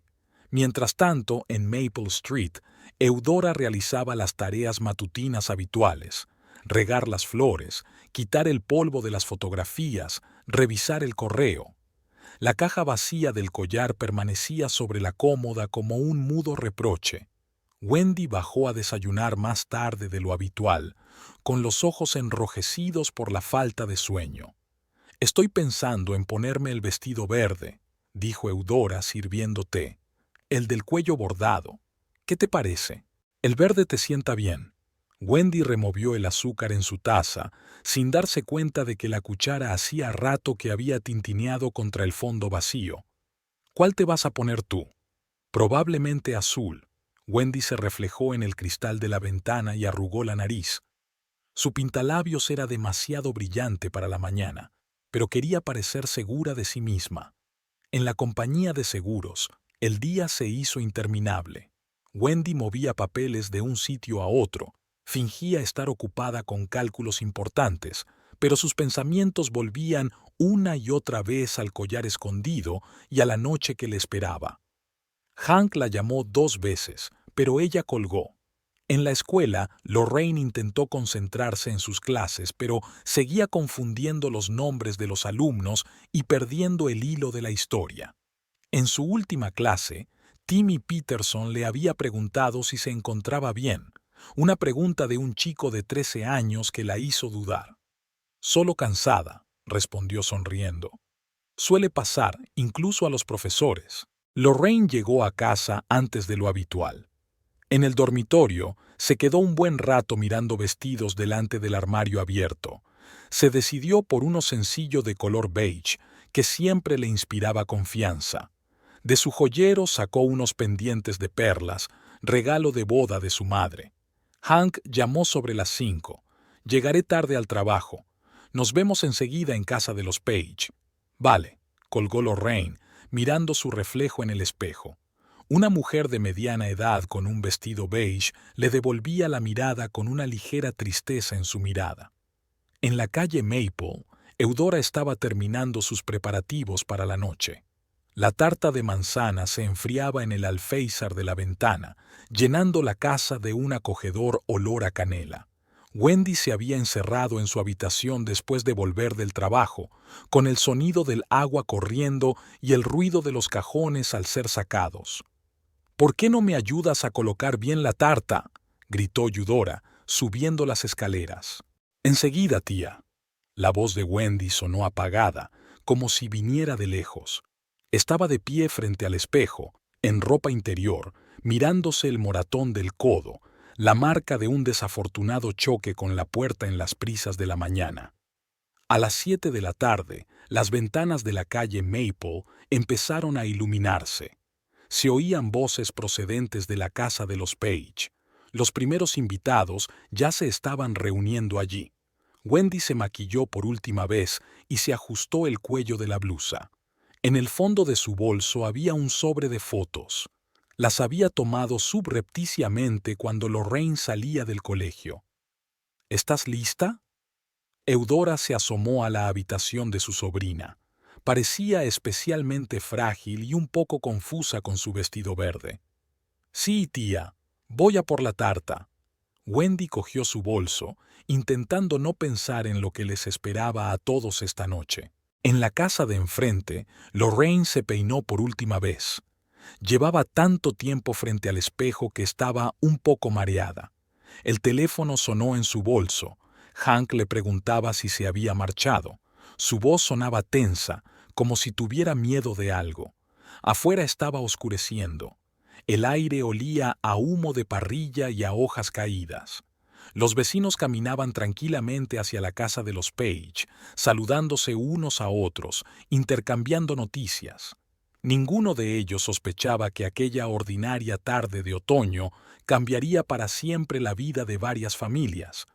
Mientras tanto, en Maple Street, Eudora realizaba las tareas matutinas habituales: regar las flores, quitar el polvo de las fotografías, revisar el correo. La caja vacía del collar permanecía sobre la cómoda como un mudo reproche. Wendy bajó a desayunar más tarde de lo habitual, con los ojos enrojecidos por la falta de sueño. «Estoy pensando en ponerme el vestido verde», dijo Eudora sirviendo té. «El del cuello bordado. ¿Qué te parece? El verde te sienta bien». Wendy removió el azúcar en su taza, sin darse cuenta de que la cuchara hacía rato que había tintineado contra el fondo vacío. «¿Cuál te vas a poner tú?» «Probablemente azul». Wendy se reflejó en el cristal de la ventana y arrugó la nariz. Su pintalabios era demasiado brillante para la mañana, pero quería parecer segura de sí misma. En la compañía de seguros, el día se hizo interminable. Wendy movía papeles de un sitio a otro, fingía estar ocupada con cálculos importantes, pero sus pensamientos volvían una y otra vez al collar escondido y a la noche que le esperaba. Hank la llamó 2 veces, pero ella colgó. En la escuela, Lorraine intentó concentrarse en sus clases, pero seguía confundiendo los nombres de los alumnos y perdiendo el hilo de la historia. En su última clase, Timmy Peterson le había preguntado si se encontraba bien, una pregunta de un chico de 13 años que la hizo dudar. «Solo cansada», respondió sonriendo. «Suele pasar, incluso a los profesores». Lorraine llegó a casa antes de lo habitual. En el dormitorio, se quedó un buen rato mirando vestidos delante del armario abierto. Se decidió por uno sencillo de color beige, que siempre le inspiraba confianza. De su joyero sacó unos pendientes de perlas, regalo de boda de su madre. Hank llamó sobre las 5. «Llegaré tarde al trabajo. Nos vemos enseguida en casa de los Page». «Vale», colgó Lorraine, mirando su reflejo en el espejo. Una mujer de mediana edad con un vestido beige le devolvía la mirada con una ligera tristeza en su mirada. En la calle Maple, Eudora estaba terminando sus preparativos para la noche. La tarta de manzana se enfriaba en el alféizar de la ventana, llenando la casa de un acogedor olor a canela. Wendy se había encerrado en su habitación después de volver del trabajo, con el sonido del agua corriendo y el ruido de los cajones al ser sacados. «¿Por qué no me ayudas a colocar bien la tarta?», gritó Eudora, subiendo las escaleras. «Enseguida, tía». La voz de Wendy sonó apagada, como si viniera de lejos. Estaba de pie frente al espejo, en ropa interior, mirándose el moratón del codo, la marca de un desafortunado choque con la puerta en las prisas de la mañana. A las 7 de la tarde, las ventanas de la calle Maple empezaron a iluminarse. Se oían voces procedentes de la casa de los Page. Los primeros invitados ya se estaban reuniendo allí. Wendy se maquilló por última vez y se ajustó el cuello de la blusa. En el fondo de su bolso había un sobre de fotos. Las había tomado subrepticiamente cuando Lorraine salía del colegio. «¿Estás lista?». Eudora se asomó a la habitación de su sobrina. Parecía especialmente frágil y un poco confusa con su vestido verde. «Sí, tía, voy a por la tarta». Wendy cogió su bolso, intentando no pensar en lo que les esperaba a todos esta noche. En la casa de enfrente, Lorraine se peinó por última vez. Llevaba tanto tiempo frente al espejo que estaba un poco mareada. El teléfono sonó en su bolso. Hank le preguntaba si se había marchado. Su voz sonaba tensa, como si tuviera miedo de algo. Afuera estaba oscureciendo. El aire olía a humo de parrilla y a hojas caídas. Los vecinos caminaban tranquilamente hacia la casa de los Page, saludándose unos a otros, intercambiando noticias. Ninguno de ellos sospechaba que aquella ordinaria tarde de otoño cambiaría para siempre la vida de varias familias.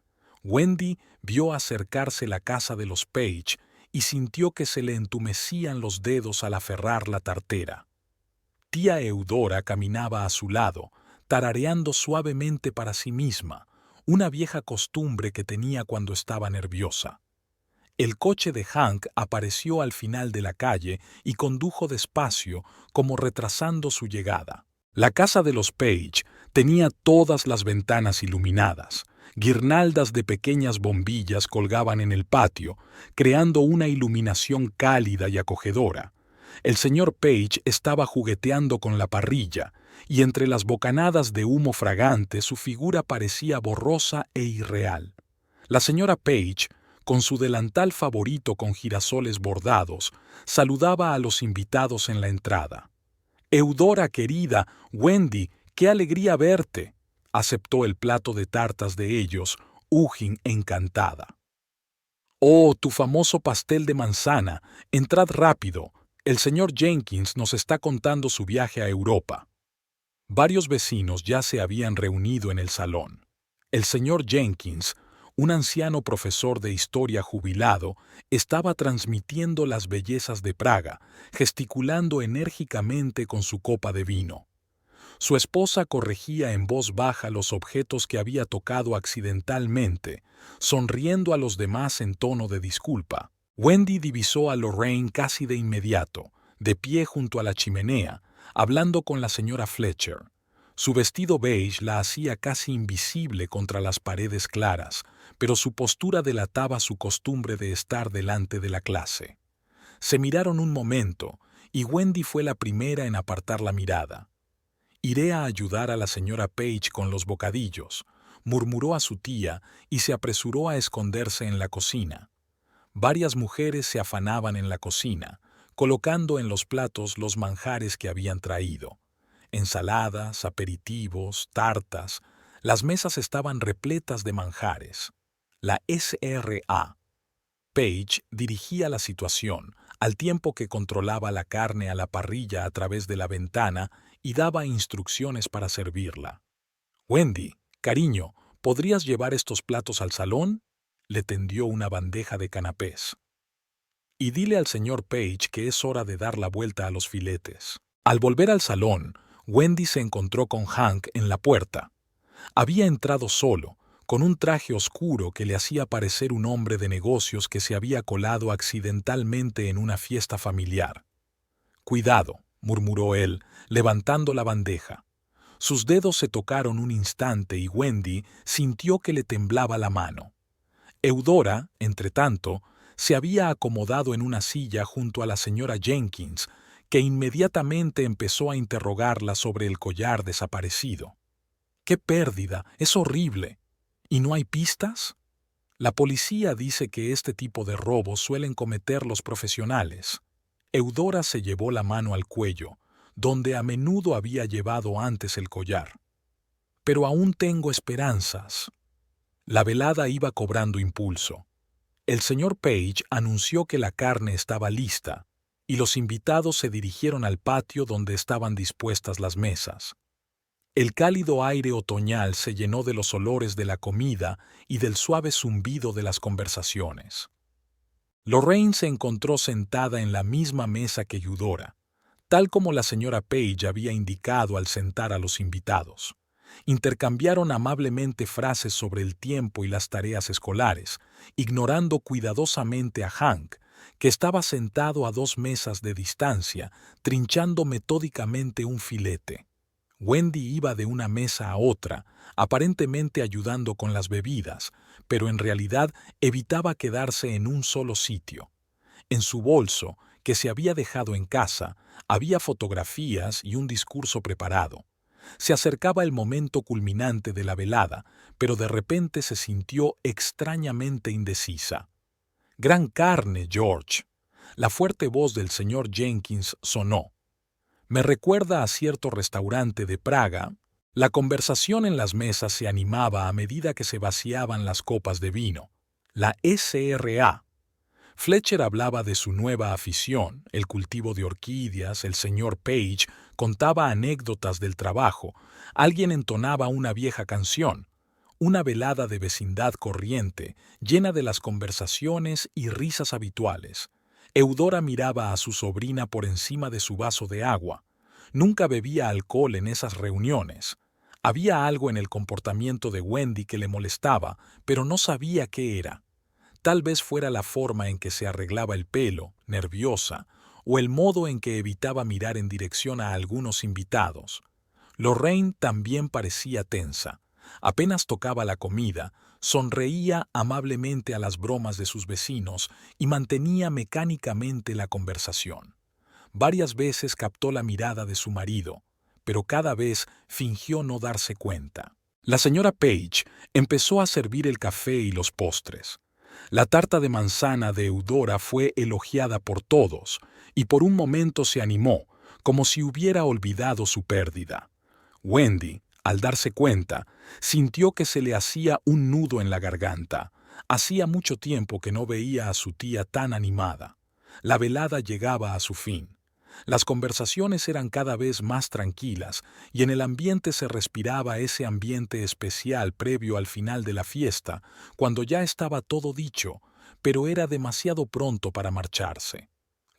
Wendy vio acercarse la casa de los Page y sintió que se le entumecían los dedos al aferrar la tartera. Tía Eudora caminaba a su lado, tarareando suavemente para sí misma, una vieja costumbre que tenía cuando estaba nerviosa. El coche de Hank apareció al final de la calle y condujo despacio, como retrasando su llegada. La casa de los Page tenía todas las ventanas iluminadas. Guirnaldas de pequeñas bombillas colgaban en el patio, creando una iluminación cálida y acogedora. El señor Page estaba jugueteando con la parrilla, y entre las bocanadas de humo fragante su figura parecía borrosa e irreal. La señora Page, con su delantal favorito con girasoles bordados, saludaba a los invitados en la entrada. «Eudora, querida, Wendy, qué alegría verte», aceptó el plato de tartas de ellos, Ugin encantada. «Oh, tu famoso pastel de manzana, entrad rápido. El señor Jenkins nos está contando su viaje a Europa». Varios vecinos ya se habían reunido en el salón. El señor Jenkins, un anciano profesor de historia jubilado, estaba transmitiendo las bellezas de Praga, gesticulando enérgicamente con su copa de vino. Su esposa corregía en voz baja los objetos que había tocado accidentalmente, sonriendo a los demás en tono de disculpa. Wendy divisó a Lorraine casi de inmediato, de pie junto a la chimenea, hablando con la señora Fletcher. Su vestido beige la hacía casi invisible contra las paredes claras, pero su postura delataba su costumbre de estar delante de la clase. Se miraron un momento, y Wendy fue la primera en apartar la mirada. «Iré a ayudar a la señora Page con los bocadillos», murmuró a su tía y se apresuró a esconderse en la cocina. Varias mujeres se afanaban en la cocina, colocando en los platos los manjares que habían traído. Ensaladas, aperitivos, tartas. Las mesas estaban repletas de manjares. La Sra. Page dirigía la situación, al tiempo que controlaba la carne a la parrilla a través de la ventana y daba instrucciones para servirla. «Wendy, cariño, ¿podrías llevar estos platos al salón?», le tendió una bandeja de canapés. «Y dile al señor Page que es hora de dar la vuelta a los filetes». Al volver al salón, Wendy se encontró con Hank en la puerta. Había entrado solo, con un traje oscuro que le hacía parecer un hombre de negocios que se había colado accidentalmente en una fiesta familiar. «Cuidado», murmuró él, levantando la bandeja. Sus dedos se tocaron un instante y Wendy sintió que le temblaba la mano. Eudora, entretanto, se había acomodado en una silla junto a la señora Jenkins, que inmediatamente empezó a interrogarla sobre el collar desaparecido. «¡Qué pérdida! ¡Es horrible! ¿Y no hay pistas?». «La policía dice que este tipo de robos suelen cometer los profesionales». Eudora se llevó la mano al cuello, donde a menudo había llevado antes el collar. «Pero aún tengo esperanzas». La velada iba cobrando impulso. El señor Page anunció que la carne estaba lista, y los invitados se dirigieron al patio donde estaban dispuestas las mesas. El cálido aire otoñal se llenó de los olores de la comida y del suave zumbido de las conversaciones. Lorraine se encontró sentada en la misma mesa que Eudora, tal como la señora Page había indicado al sentar a los invitados. Intercambiaron amablemente frases sobre el tiempo y las tareas escolares, ignorando cuidadosamente a Hank, que estaba sentado a 2 mesas de distancia, trinchando metódicamente un filete. Wendy iba de una mesa a otra, aparentemente ayudando con las bebidas, pero en realidad evitaba quedarse en un solo sitio. En su bolso, que se había dejado en casa, había fotografías y un discurso preparado. Se acercaba el momento culminante de la velada, pero de repente se sintió extrañamente indecisa. «Gran carne, George». La fuerte voz del señor Jenkins sonó. «Me recuerda a cierto restaurante de Praga». La conversación en las mesas se animaba a medida que se vaciaban las copas de vino. La Sra. Fletcher hablaba de su nueva afición, el cultivo de orquídeas. El señor Page contaba anécdotas del trabajo. Alguien entonaba una vieja canción. Una velada de vecindad corriente, llena de las conversaciones y risas habituales. Eudora miraba a su sobrina por encima de su vaso de agua. Nunca bebía alcohol en esas reuniones. Había algo en el comportamiento de Wendy que le molestaba, pero no sabía qué era. Tal vez fuera la forma en que se arreglaba el pelo, nerviosa, o el modo en que evitaba mirar en dirección a algunos invitados. Lorraine también parecía tensa. Apenas tocaba la comida, sonreía amablemente a las bromas de sus vecinos y mantenía mecánicamente la conversación. Varias veces captó la mirada de su marido, pero cada vez fingió no darse cuenta. La señora Page empezó a servir el café y los postres. La tarta de manzana de Eudora fue elogiada por todos, y por un momento se animó, como si hubiera olvidado su pérdida. Wendy, al darse cuenta, sintió que se le hacía un nudo en la garganta. Hacía mucho tiempo que no veía a su tía tan animada. La velada llegaba a su fin. Las conversaciones eran cada vez más tranquilas y en el ambiente se respiraba ese ambiente especial previo al final de la fiesta, cuando ya estaba todo dicho, pero era demasiado pronto para marcharse.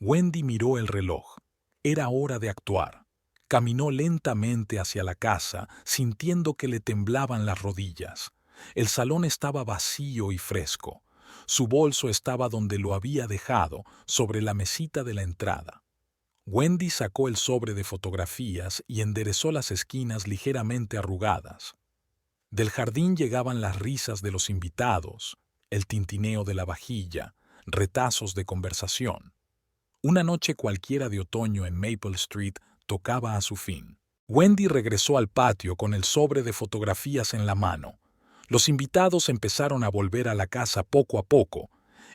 Wendy miró el reloj. Era hora de actuar. Caminó lentamente hacia la casa, sintiendo que le temblaban las rodillas. El salón estaba vacío y fresco. Su bolso estaba donde lo había dejado, sobre la mesita de la entrada. Wendy sacó el sobre de fotografías y enderezó las esquinas ligeramente arrugadas. Del jardín llegaban las risas de los invitados, el tintineo de la vajilla, retazos de conversación. Una noche cualquiera de otoño en Maple Street tocaba a su fin. Wendy regresó al patio con el sobre de fotografías en la mano. Los invitados empezaron a volver a la casa poco a poco.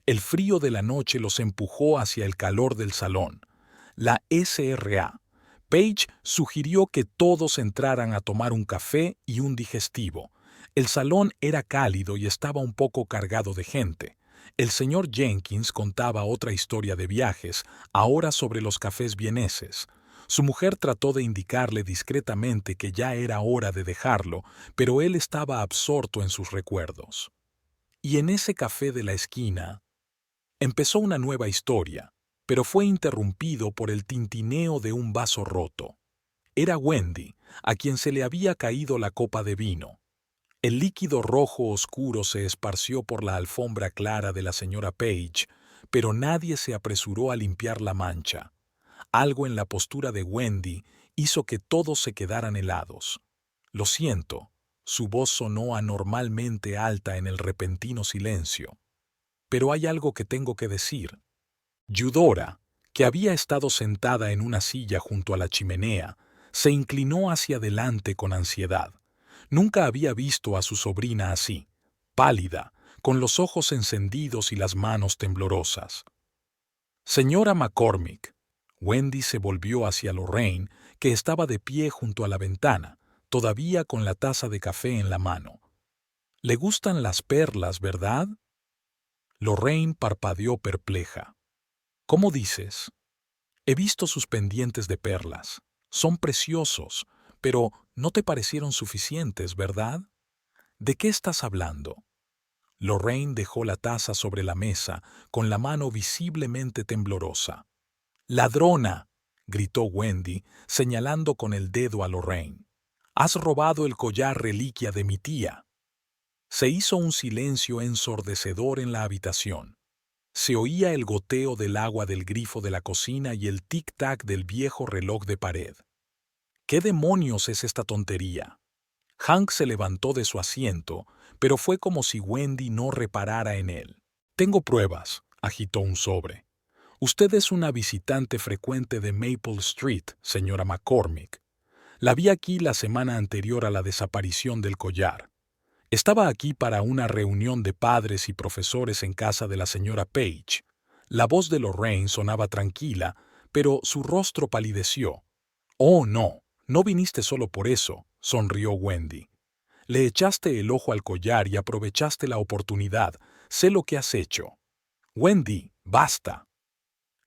El frío de la noche los empujó hacia el calor del salón. La SRA. Page sugirió que todos entraran a tomar un café y un digestivo. El salón era cálido y estaba un poco cargado de gente. El señor Jenkins contaba otra historia de viajes, ahora sobre los cafés vieneses. Su mujer trató de indicarle discretamente que ya era hora de dejarlo, pero él estaba absorto en sus recuerdos. Y en ese café de la esquina empezó una nueva historia, pero fue interrumpido por el tintineo de un vaso roto. Era Wendy, a quien se le había caído la copa de vino. El líquido rojo oscuro se esparció por la alfombra clara de la señora Page, pero nadie se apresuró a limpiar la mancha. Algo en la postura de Wendy hizo que todos se quedaran helados. «Lo siento», su voz sonó anormalmente alta en el repentino silencio. «Pero hay algo que tengo que decir». Eudora, que había estado sentada en una silla junto a la chimenea, se inclinó hacia adelante con ansiedad. Nunca había visto a su sobrina así, pálida, con los ojos encendidos y las manos temblorosas. «Señora McCormick». Wendy se volvió hacia Lorraine, que estaba de pie junto a la ventana, todavía con la taza de café en la mano. «Le gustan las perlas, ¿verdad?» Lorraine parpadeó perpleja. «¿Cómo dices?» «He visto sus pendientes de perlas. Son preciosos, pero no te parecieron suficientes, ¿verdad?» «¿De qué estás hablando?» Lorraine dejó la taza sobre la mesa, con la mano visiblemente temblorosa. «¡Ladrona!», gritó Wendy, señalando con el dedo a Lorraine. «Has robado el collar reliquia de mi tía». Se hizo un silencio ensordecedor en la habitación. Se oía el goteo del agua del grifo de la cocina y el tic-tac del viejo reloj de pared. «¿Qué demonios es esta tontería?». Hank se levantó de su asiento, pero fue como si Wendy no reparara en él. «Tengo pruebas», agitó un sobre. «Usted es una visitante frecuente de Maple Street, señora McCormick. La vi aquí la semana anterior a la desaparición del collar. Estaba aquí para una reunión de padres y profesores en casa de la señora Page». La voz de Lorraine sonaba tranquila, pero su rostro palideció. «Oh, no, no viniste solo por eso», sonrió Wendy. «Le echaste el ojo al collar y aprovechaste la oportunidad. Sé lo que has hecho». «Wendy, basta».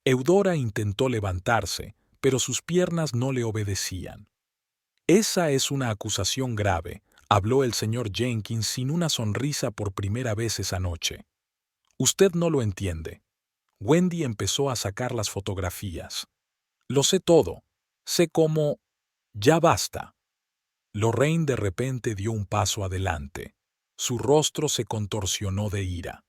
Eudora intentó levantarse, pero sus piernas no le obedecían. «Esa es una acusación grave», habló el señor Jenkins sin una sonrisa por primera vez esa noche. «Usted no lo entiende». Wendy empezó a sacar las fotografías. «Lo sé todo. Sé cómo...». «Ya basta». Lorraine de repente dio un paso adelante. Su rostro se contorsionó de ira.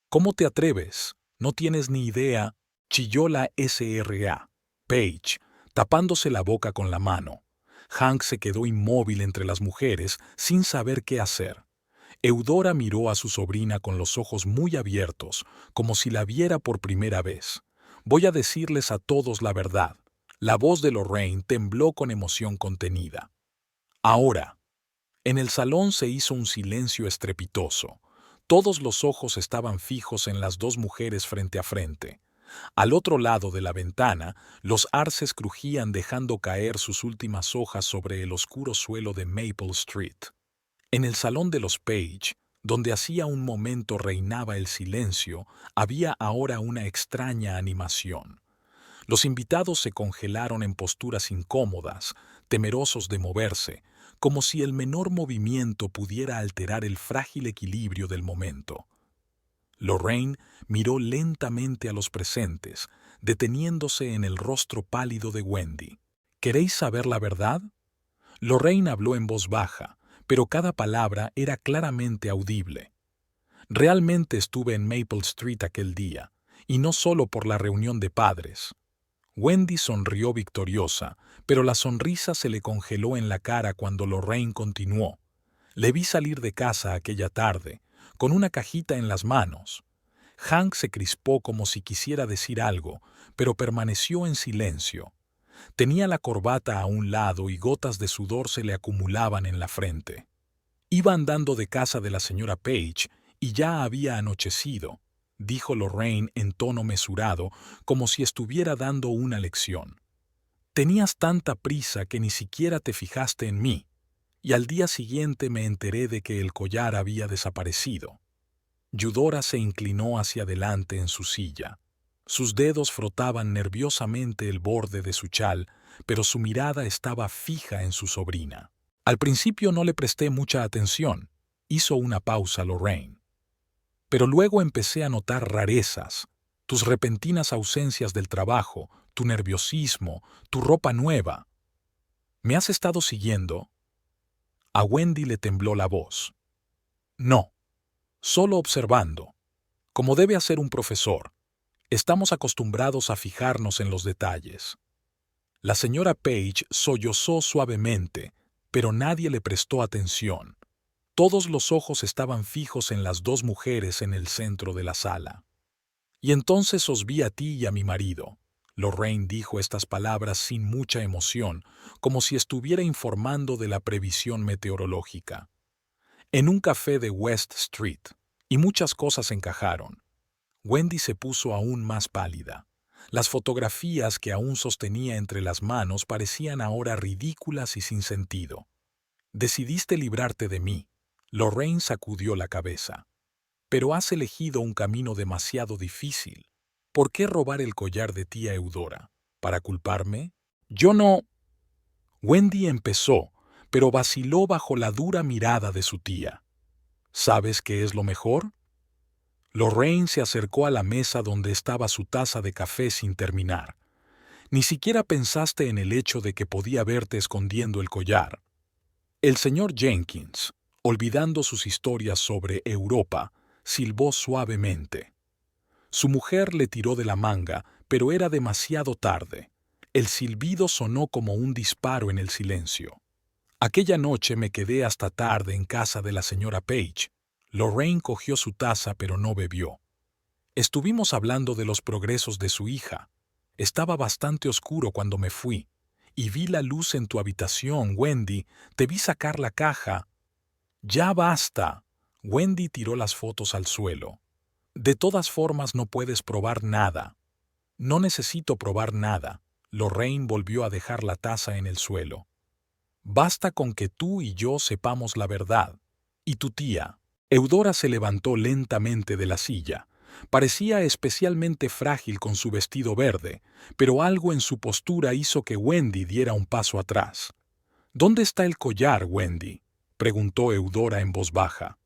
«¿Cómo te atreves? No tienes ni idea», chilló la SRA. Page, tapándose la boca con la mano. Hank se quedó inmóvil entre las mujeres, sin saber qué hacer. Eudora miró a su sobrina con los ojos muy abiertos, como si la viera por primera vez. «Voy a decirles a todos la verdad». La voz de Lorraine tembló con emoción contenida. «Ahora». En el salón se hizo un silencio estrepitoso. Todos los ojos estaban fijos en las dos mujeres frente a frente. Al otro lado de la ventana, los arces crujían dejando caer sus últimas hojas sobre el oscuro suelo de Maple Street. En el salón de los Page, donde hacía un momento reinaba el silencio, había ahora una extraña animación. Los invitados se congelaron en posturas incómodas, temerosos de moverse, como si el menor movimiento pudiera alterar el frágil equilibrio del momento. Lorraine miró lentamente a los presentes, deteniéndose en el rostro pálido de Wendy. «¿Queréis saber la verdad?». Lorraine habló en voz baja, pero cada palabra era claramente audible. «Realmente estuve en Maple Street aquel día, y no solo por la reunión de padres». Wendy sonrió victoriosa, pero la sonrisa se le congeló en la cara cuando Lorraine continuó. Le vi salir de casa aquella tarde, con una cajita en las manos. Hank se crispó como si quisiera decir algo, pero permaneció en silencio. Tenía la corbata a un lado y gotas de sudor se le acumulaban en la frente. Iba andando de casa de la señora Page y ya había anochecido, dijo Lorraine en tono mesurado, como si estuviera dando una lección. Tenías tanta prisa que ni siquiera te fijaste en mí, y al día siguiente me enteré de que el collar había desaparecido. Eudora se inclinó hacia adelante en su silla. Sus dedos frotaban nerviosamente el borde de su chal, pero su mirada estaba fija en su sobrina. Al principio no le presté mucha atención, hizo una pausa Lorraine. Pero luego empecé a notar rarezas, tus repentinas ausencias del trabajo, tu nerviosismo, tu ropa nueva. ¿Me has estado siguiendo? A Wendy le tembló la voz. No, solo observando, como debe hacer un profesor. Estamos acostumbrados a fijarnos en los detalles. La señora Page sollozó suavemente, pero nadie le prestó atención. Todos los ojos estaban fijos en las dos mujeres en el centro de la sala. Y entonces os vi a ti y a mi marido. Lorraine dijo estas palabras sin mucha emoción, como si estuviera informando de la previsión meteorológica. En un café de West Street, y muchas cosas encajaron. Wendy se puso aún más pálida. Las fotografías que aún sostenía entre las manos parecían ahora ridículas y sin sentido. Decidiste librarte de mí. Lorraine sacudió la cabeza. Pero has elegido un camino demasiado difícil. ¿Por qué robar el collar de tía Eudora? ¿Para culparme? Yo no... Wendy empezó, pero vaciló bajo la dura mirada de su tía. ¿Sabes qué es lo mejor? Lorraine se acercó a la mesa donde estaba su taza de café sin terminar. Ni siquiera pensaste en el hecho de que podía verte escondiendo el collar. El señor Jenkins, olvidando sus historias sobre Europa, silbó suavemente. Su mujer le tiró de la manga, pero era demasiado tarde. El silbido sonó como un disparo en el silencio. Aquella noche me quedé hasta tarde en casa de la señora Page. Lorraine cogió su taza pero no bebió. Estuvimos hablando de los progresos de su hija. Estaba bastante oscuro cuando me fui. Y vi la luz en tu habitación, Wendy. Te vi sacar la caja. ¡Ya basta! Wendy tiró las fotos al suelo. De todas formas no puedes probar nada. No necesito probar nada. Lorraine volvió a dejar la taza en el suelo. Basta con que tú y yo sepamos la verdad. Y tu tía. Eudora se levantó lentamente de la silla. Parecía especialmente frágil con su vestido verde, pero algo en su postura hizo que Wendy diera un paso atrás. ¿Dónde está el collar, Wendy?, preguntó Eudora en voz baja.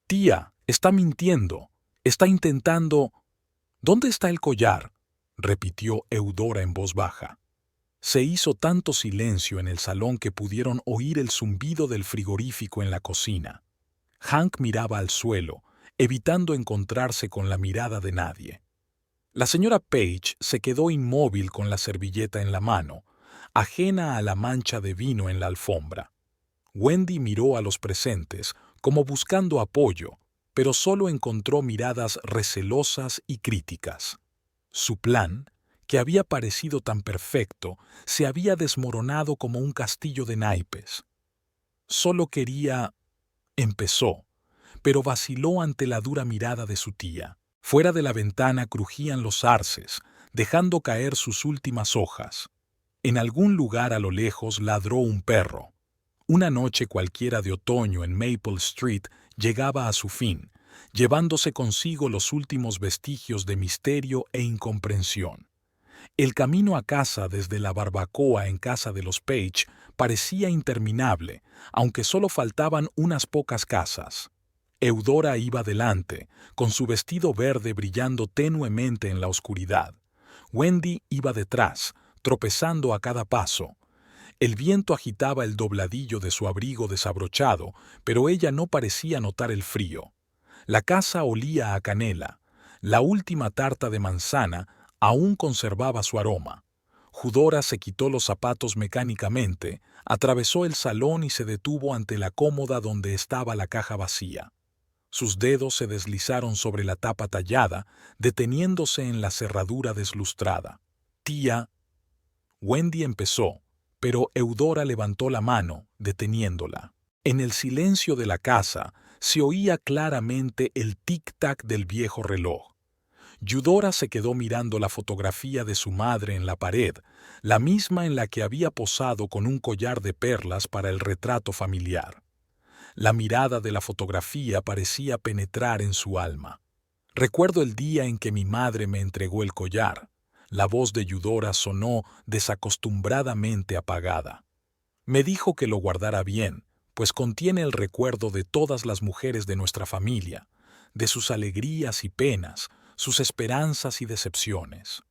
Tía, está mintiendo. Está intentando... ¿Dónde está el collar?, repitió Eudora en voz baja. Se hizo tanto silencio en el salón que pudieron oír el zumbido del frigorífico en la cocina. Hank miraba al suelo, evitando encontrarse con la mirada de nadie. La señora Page se quedó inmóvil con la servilleta en la mano, ajena a la mancha de vino en la alfombra. Wendy miró a los presentes, como buscando apoyo, pero solo encontró miradas recelosas y críticas. Su plan, que había parecido tan perfecto, se había desmoronado como un castillo de naipes. Solo quería... empezó, pero vaciló ante la dura mirada de su tía. Fuera de la ventana crujían los arces, dejando caer sus últimas hojas. En algún lugar a lo lejos ladró un perro. Una noche cualquiera de otoño en Maple Street llegaba a su fin, llevándose consigo los últimos vestigios de misterio e incomprensión. El camino a casa desde la barbacoa en casa de los Page parecía interminable, aunque solo faltaban unas pocas casas. Eudora iba delante, con su vestido verde brillando tenuemente en la oscuridad. Wendy iba detrás, tropezando a cada paso. El viento agitaba el dobladillo de su abrigo desabrochado, pero ella no parecía notar el frío. La casa olía a canela. La última tarta de manzana aún conservaba su aroma. Eudora se quitó los zapatos mecánicamente, atravesó el salón y se detuvo ante la cómoda donde estaba la caja vacía. Sus dedos se deslizaron sobre la tapa tallada, deteniéndose en la cerradura deslustrada. «Tía». Wendy empezó, pero Eudora levantó la mano, deteniéndola. En el silencio de la casa se oía claramente el tic-tac del viejo reloj. Eudora se quedó mirando la fotografía de su madre en la pared, la misma en la que había posado con un collar de perlas para el retrato familiar. La mirada de la fotografía parecía penetrar en su alma. «Recuerdo el día en que mi madre me entregó el collar». La voz de Eudora sonó desacostumbradamente apagada. «Me dijo que lo guardara bien, pues contiene el recuerdo de todas las mujeres de nuestra familia, de sus alegrías y penas, sus esperanzas y decepciones».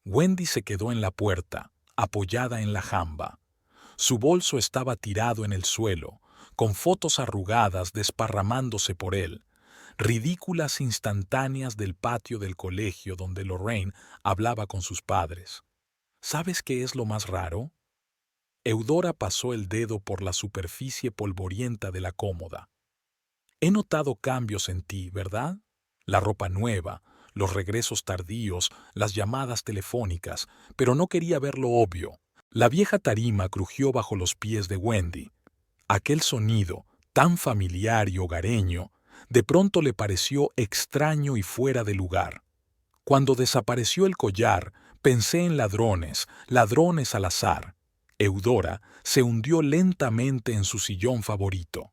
Wendy se quedó en la puerta, apoyada en la jamba. Su bolso estaba tirado en el suelo, con fotos arrugadas desparramándose por él, ridículas instantáneas del patio del colegio donde Lorraine hablaba con sus padres. ¿Sabes qué es lo más raro? Eudora pasó el dedo por la superficie polvorienta de la cómoda. «He notado cambios en ti, ¿verdad? La ropa nueva, los regresos tardíos, las llamadas telefónicas, pero no quería ver lo obvio». La vieja tarima crujió bajo los pies de Wendy. Aquel sonido, tan familiar y hogareño, de pronto le pareció extraño y fuera de lugar. Cuando desapareció el collar, pensé en ladrones, ladrones al azar. Eudora se hundió lentamente en su sillón favorito.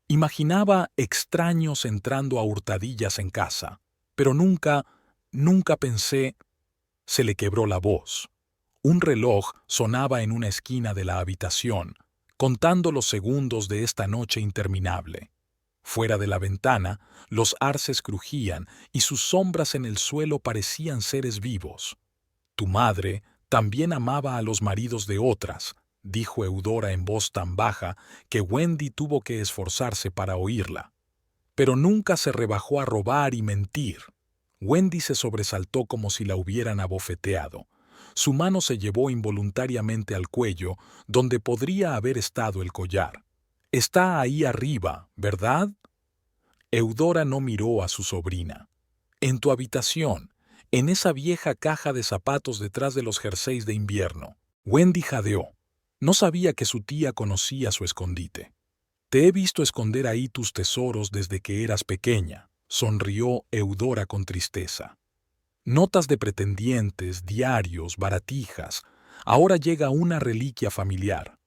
Imaginaba extraños entrando a hurtadillas en casa, pero nunca pensé. Se le quebró la voz. Un reloj sonaba en una esquina de la habitación, contando los segundos de esta noche interminable. Fuera de la ventana, los arces crujían y sus sombras en el suelo parecían seres vivos. «Tu madre también amaba a los maridos de otras», dijo Eudora en voz tan baja que Wendy tuvo que esforzarse para oírla. «Pero nunca se rebajó a robar y mentir». Wendy se sobresaltó como si la hubieran abofeteado. Su mano se llevó involuntariamente al cuello, donde podría haber estado el collar. «Está ahí arriba, ¿verdad?» Eudora no miró a su sobrina. «En tu habitación, en esa vieja caja de zapatos detrás de los jerseys de invierno». Wendy jadeó. No sabía que su tía conocía su escondite. «Te he visto esconder ahí tus tesoros desde que eras pequeña», sonrió Eudora con tristeza. «Notas de pretendientes, diarios, baratijas. Ahora llega una reliquia familiar».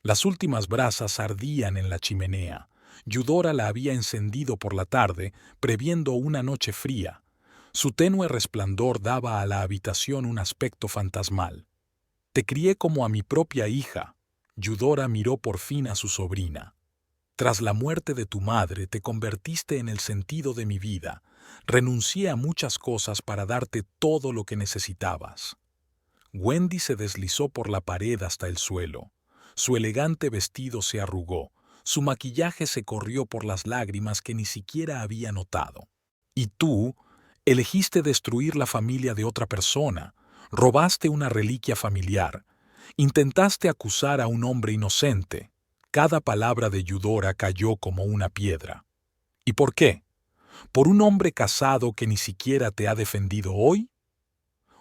Las últimas brasas ardían en la chimenea. Eudora la había encendido por la tarde, previendo una noche fría. Su tenue resplandor daba a la habitación un aspecto fantasmal. «Te crié como a mi propia hija». Eudora miró por fin a su sobrina. «Tras la muerte de tu madre te convertiste en el sentido de mi vida. Renuncié a muchas cosas para darte todo lo que necesitabas». Wendy se deslizó por la pared hasta el suelo. Su elegante vestido se arrugó. Su maquillaje se corrió por las lágrimas que ni siquiera había notado. «Y tú elegiste destruir la familia de otra persona. Robaste una reliquia familiar. Intentaste acusar a un hombre inocente». Cada palabra de Eudora cayó como una piedra. «¿Y por qué? ¿Por un hombre casado que ni siquiera te ha defendido hoy?»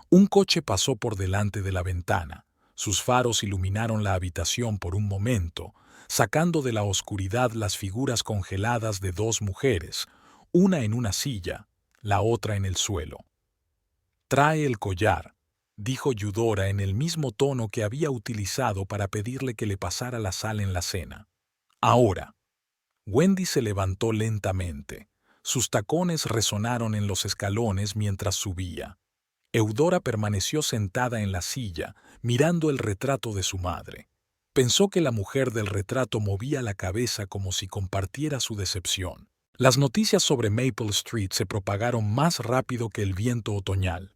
Un coche pasó por delante de la ventana. Sus faros iluminaron la habitación por un momento, sacando de la oscuridad las figuras congeladas de dos mujeres, una en una silla, la otra en el suelo. «Trae el collar», dijo Eudora en el mismo tono que había utilizado para pedirle que le pasara la sal en la cena. «Ahora». Wendy se levantó lentamente. Sus tacones resonaron en los escalones mientras subía. Eudora permaneció sentada en la silla, mirando el retrato de su madre. Pensó que la mujer del retrato movía la cabeza como si compartiera su decepción. Las noticias sobre Maple Street se propagaron más rápido que el viento otoñal.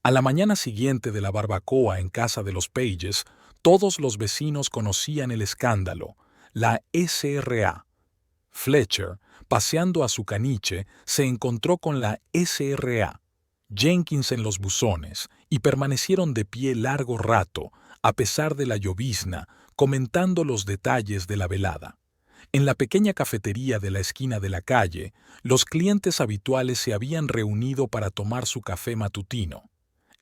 A la mañana siguiente de la barbacoa en casa de los Pages, todos los vecinos conocían el escándalo, la SRA. Fletcher, paseando a su caniche, se encontró con la SRA, Jenkins en los buzones y permanecieron de pie largo rato, a pesar de la llovizna, comentando los detalles de la velada. En la pequeña cafetería de la esquina de la calle, los clientes habituales se habían reunido para tomar su café matutino.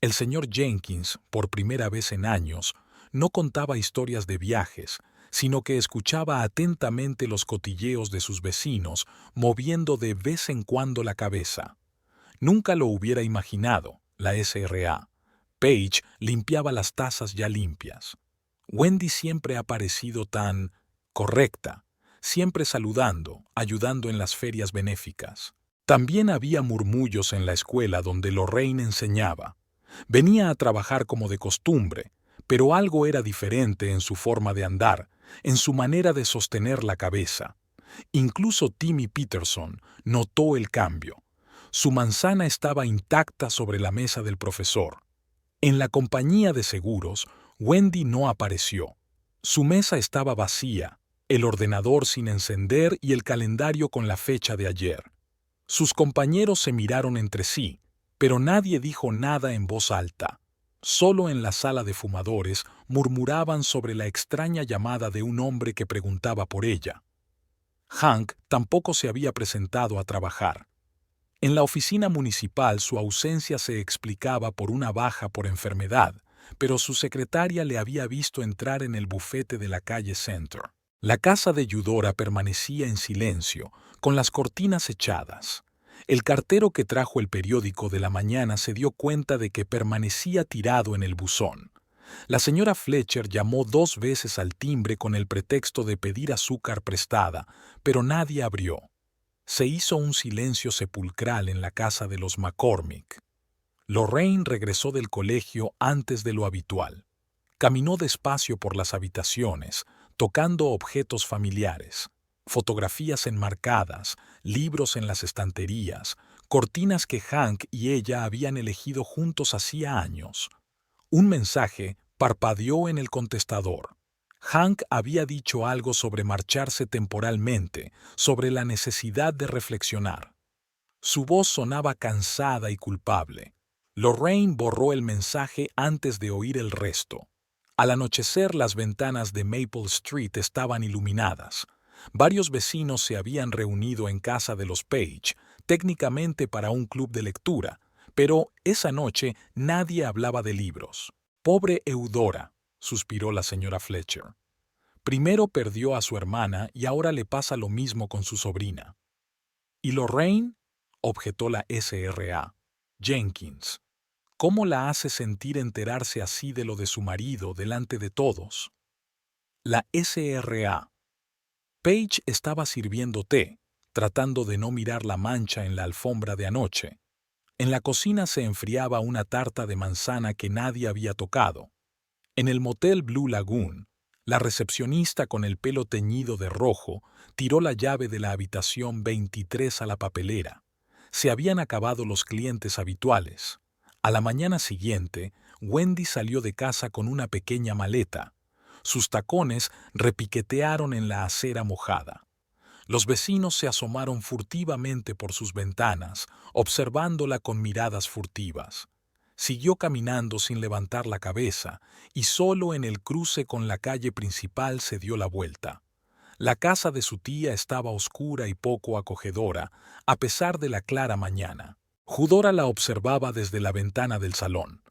El señor Jenkins, por primera vez en años, no contaba historias de viajes, sino que escuchaba atentamente los cotilleos de sus vecinos, moviendo de vez en cuando la cabeza. Nunca lo hubiera imaginado, la SRA. Paige limpiaba las tazas ya limpias. Wendy siempre ha parecido tan correcta, siempre saludando, ayudando en las ferias benéficas. También había murmullos en la escuela donde Lorraine enseñaba. Venía a trabajar como de costumbre, pero algo era diferente en su forma de andar, en su manera de sostener la cabeza. Incluso Timmy Peterson notó el cambio. Su manzana estaba intacta sobre la mesa del profesor. En la compañía de seguros, Wendy no apareció. Su mesa estaba vacía, el ordenador sin encender y el calendario con la fecha de ayer. Sus compañeros se miraron entre sí, pero nadie dijo nada en voz alta. Solo en la sala de fumadores murmuraban sobre la extraña llamada de un hombre que preguntaba por ella. Hank tampoco se había presentado a trabajar. En la oficina municipal su ausencia se explicaba por una baja por enfermedad, pero su secretaria le había visto entrar en el bufete de la calle Center. La casa de Eudora permanecía en silencio, con las cortinas echadas. El cartero que trajo el periódico de la mañana se dio cuenta de que permanecía tirado en el buzón. La señora Fletcher llamó 2 veces al timbre con el pretexto de pedir azúcar prestada, pero nadie abrió. Se hizo un silencio sepulcral en la casa de los McCormick. Lorraine regresó del colegio antes de lo habitual. Caminó despacio por las habitaciones, tocando objetos familiares, fotografías enmarcadas, libros en las estanterías, cortinas que Hank y ella habían elegido juntos hacía años. Un mensaje parpadeó en el contestador. Hank había dicho algo sobre marcharse temporalmente, sobre la necesidad de reflexionar. Su voz sonaba cansada y culpable. Lorraine borró el mensaje antes de oír el resto. Al anochecer, las ventanas de Maple Street estaban iluminadas. Varios vecinos se habían reunido en casa de los Page, técnicamente para un club de lectura, pero esa noche nadie hablaba de libros. «Pobre Eudora», suspiró la señora Fletcher. «Primero perdió a su hermana y ahora le pasa lo mismo con su sobrina». «¿Y Lorraine?», objetó la SRA. «Jenkins. ¿Cómo la hace sentir enterarse así de lo de su marido delante de todos?» La SRA. Paige estaba sirviendo té, tratando de no mirar la mancha en la alfombra de anoche. En la cocina se enfriaba una tarta de manzana que nadie había tocado. En el motel Blue Lagoon, la recepcionista con el pelo teñido de rojo tiró la llave de la habitación 23 a la papelera. Se habían acabado los clientes habituales. A la mañana siguiente, Wendy salió de casa con una pequeña maleta. Sus tacones repiquetearon en la acera mojada. Los vecinos se asomaron furtivamente por sus ventanas, observándola con miradas furtivas. Siguió caminando sin levantar la cabeza y solo en el cruce con la calle principal se dio la vuelta. La casa de su tía estaba oscura y poco acogedora, a pesar de la clara mañana. Eudora la observaba desde la ventana del salón.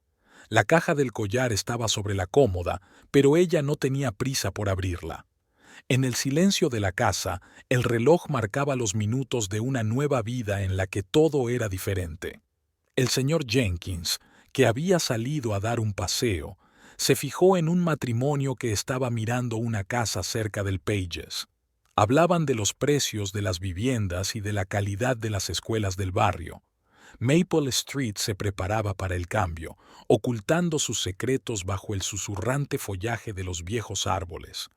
La caja del collar estaba sobre la cómoda, pero ella no tenía prisa por abrirla. En el silencio de la casa, el reloj marcaba los minutos de una nueva vida en la que todo era diferente. El señor Jenkins, que había salido a dar un paseo, se fijó en un matrimonio que estaba mirando una casa cerca del Pages. Hablaban de los precios de las viviendas y de la calidad de las escuelas del barrio. Maple Street se preparaba para el cambio, ocultando sus secretos bajo el susurrante follaje de los viejos árboles.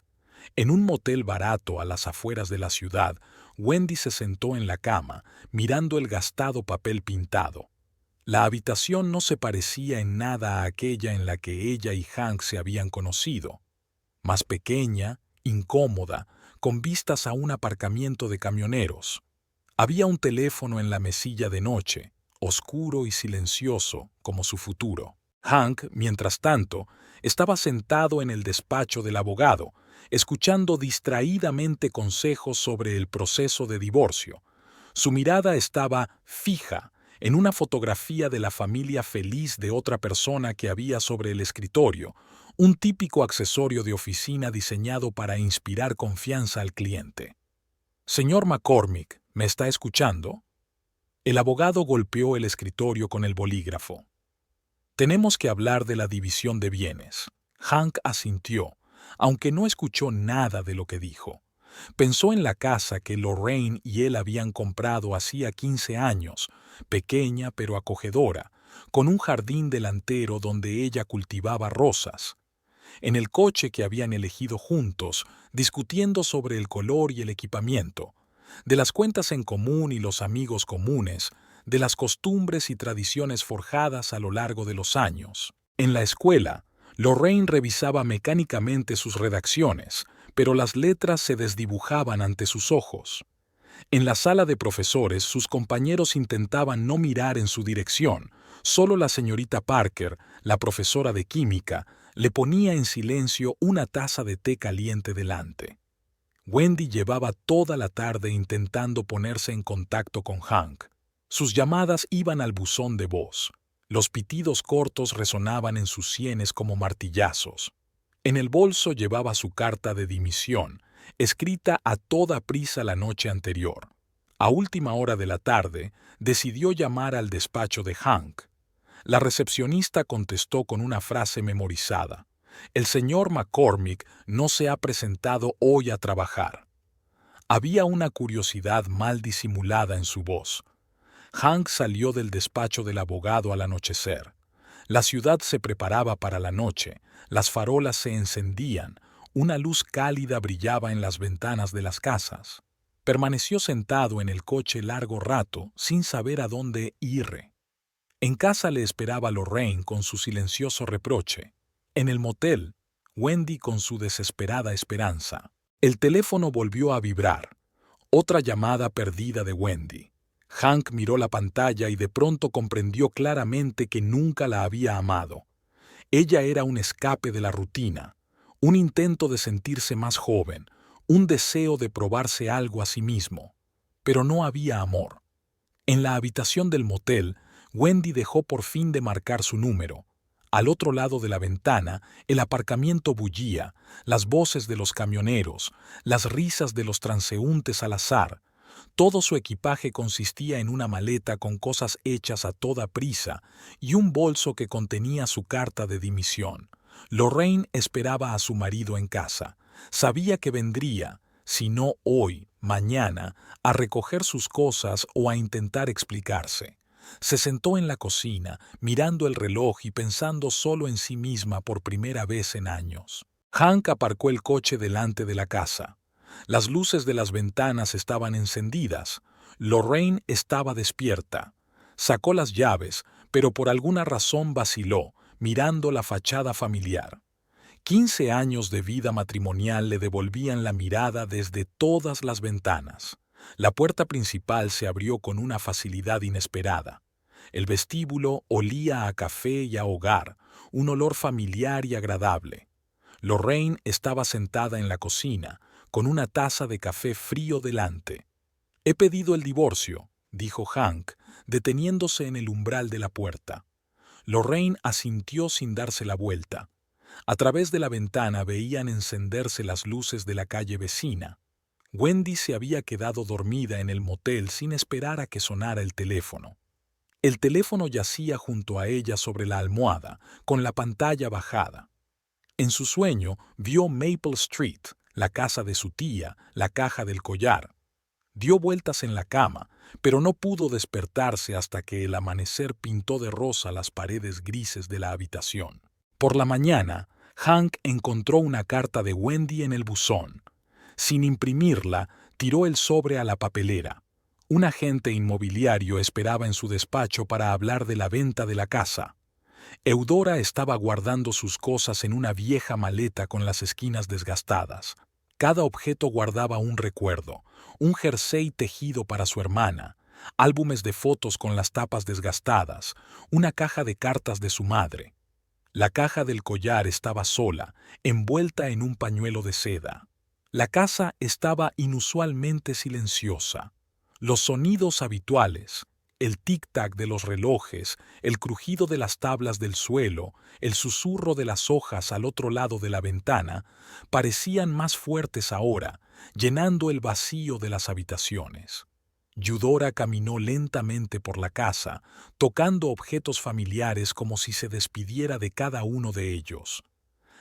En un motel barato a las afueras de la ciudad, Wendy se sentó en la cama, mirando el gastado papel pintado. La habitación no se parecía en nada a aquella en la que ella y Hank se habían conocido. Más pequeña, incómoda, con vistas a un aparcamiento de camioneros. Había un teléfono en la mesilla de noche, oscuro y silencioso como su futuro. Hank, mientras tanto, estaba sentado en el despacho del abogado, escuchando distraídamente consejos sobre el proceso de divorcio. Su mirada estaba fija en una fotografía de la familia feliz de otra persona que había sobre el escritorio, un típico accesorio de oficina diseñado para inspirar confianza al cliente. Señor McCormick, ¿me está escuchando? El abogado golpeó el escritorio con el bolígrafo. Tenemos que hablar de la división de bienes. Hank asintió, aunque no escuchó nada de lo que dijo. Pensó en la casa que Lorraine y él habían comprado hacía 15 años, pequeña pero acogedora, con un jardín delantero donde ella cultivaba rosas. En el coche que habían elegido juntos, discutiendo sobre el color y el equipamiento, de las cuentas en común y los amigos comunes, de las costumbres y tradiciones forjadas a lo largo de los años. En la escuela, Lorraine revisaba mecánicamente sus redacciones, pero las letras se desdibujaban ante sus ojos. En la sala de profesores, sus compañeros intentaban no mirar en su dirección. Solo la señorita Parker, la profesora de química, le ponía en silencio una taza de té caliente delante. Wendy llevaba toda la tarde intentando ponerse en contacto con Hank. Sus llamadas iban al buzón de voz. Los pitidos cortos resonaban en sus sienes como martillazos. En el bolso llevaba su carta de dimisión, escrita a toda prisa la noche anterior. A última hora de la tarde, decidió llamar al despacho de Hank. La recepcionista contestó con una frase memorizada. El señor McCormick no se ha presentado hoy a trabajar. Había una curiosidad mal disimulada en su voz. Hank salió del despacho del abogado al anochecer. La ciudad se preparaba para la noche, las farolas se encendían, una luz cálida brillaba en las ventanas de las casas. Permaneció sentado en el coche largo rato, sin saber a dónde ir. En casa le esperaba Lorraine con su silencioso reproche. En el motel, Wendy con su desesperada esperanza. El teléfono volvió a vibrar. Otra llamada perdida de Wendy. Hank miró la pantalla y de pronto comprendió claramente que nunca la había amado. Ella era un escape de la rutina, un intento de sentirse más joven, un deseo de probarse algo a sí mismo. Pero no había amor. En la habitación del motel, Wendy dejó por fin de marcar su número. Al otro lado de la ventana, el aparcamiento bullía, las voces de los camioneros, las risas de los transeúntes al azar. Todo su equipaje consistía en una maleta con cosas hechas a toda prisa y un bolso que contenía su carta de dimisión. Lorraine esperaba a su marido en casa. Sabía que vendría, si no hoy, mañana, a recoger sus cosas o a intentar explicarse. Se sentó en la cocina, mirando el reloj y pensando solo en sí misma por primera vez en años. Hank aparcó el coche delante de la casa. Las luces de las ventanas estaban encendidas. Lorraine estaba despierta. Sacó las llaves, pero por alguna razón vaciló, mirando la fachada familiar. 15 años de vida matrimonial le devolvían la mirada desde todas las ventanas. La puerta principal se abrió con una facilidad inesperada. El vestíbulo olía a café y a hogar, un olor familiar y agradable. Lorraine estaba sentada en la cocina, con una taza de café frío delante. «He pedido el divorcio», dijo Hank, deteniéndose en el umbral de la puerta. Lorraine asintió sin darse la vuelta. A través de la ventana veían encenderse las luces de la calle vecina. Wendy se había quedado dormida en el motel sin esperar a que sonara el teléfono. El teléfono yacía junto a ella sobre la almohada, con la pantalla bajada. En su sueño vio Maple Street, la casa de su tía, la caja del collar. Dio vueltas en la cama, pero no pudo despertarse hasta que el amanecer pintó de rosa las paredes grises de la habitación. Por la mañana, Hank encontró una carta de Wendy en el buzón. Sin imprimirla, tiró el sobre a la papelera. Un agente inmobiliario esperaba en su despacho para hablar de la venta de la casa. Eudora estaba guardando sus cosas en una vieja maleta con las esquinas desgastadas. Cada objeto guardaba un recuerdo, un jersey tejido para su hermana, álbumes de fotos con las tapas desgastadas, una caja de cartas de su madre. La caja del collar estaba sola, envuelta en un pañuelo de seda. La casa estaba inusualmente silenciosa. Los sonidos habituales, el tic-tac de los relojes, el crujido de las tablas del suelo, el susurro de las hojas al otro lado de la ventana, parecían más fuertes ahora, llenando el vacío de las habitaciones. Eudora caminó lentamente por la casa, tocando objetos familiares como si se despidiera de cada uno de ellos.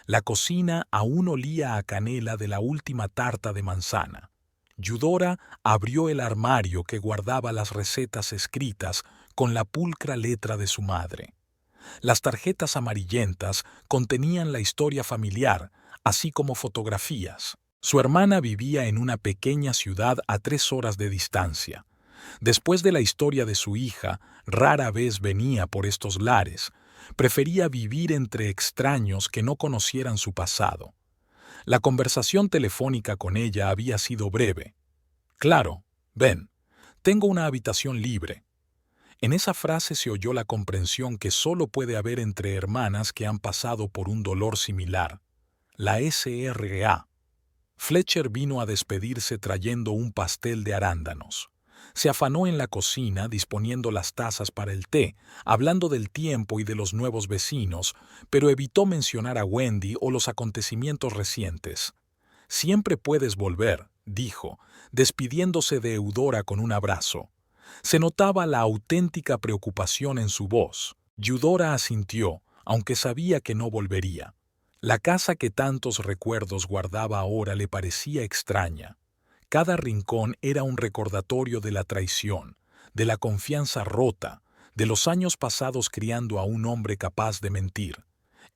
La cocina aún olía a canela de la última tarta de manzana. Eudora abrió el armario que guardaba las recetas escritas con la pulcra letra de su madre. Las tarjetas amarillentas contenían la historia familiar, así como fotografías. Su hermana vivía en una pequeña ciudad a 3 horas de distancia. Después de la historia de su hija, rara vez venía por estos lares. Prefería vivir entre extraños que no conocieran su pasado. La conversación telefónica con ella había sido breve. Claro, ven, tengo una habitación libre. En esa frase se oyó la comprensión que solo puede haber entre hermanas que han pasado por un dolor similar. La SRA. Fletcher vino a despedirse trayendo un pastel de arándanos. Se afanó en la cocina disponiendo las tazas para el té, hablando del tiempo y de los nuevos vecinos, pero evitó mencionar a Wendy o los acontecimientos recientes. «Siempre puedes volver», dijo, despidiéndose de Eudora con un abrazo. Se notaba la auténtica preocupación en su voz. Eudora asintió, aunque sabía que no volvería. La casa que tantos recuerdos guardaba ahora le parecía extraña. Cada rincón era un recordatorio de la traición, de la confianza rota, de los años pasados criando a un hombre capaz de mentir.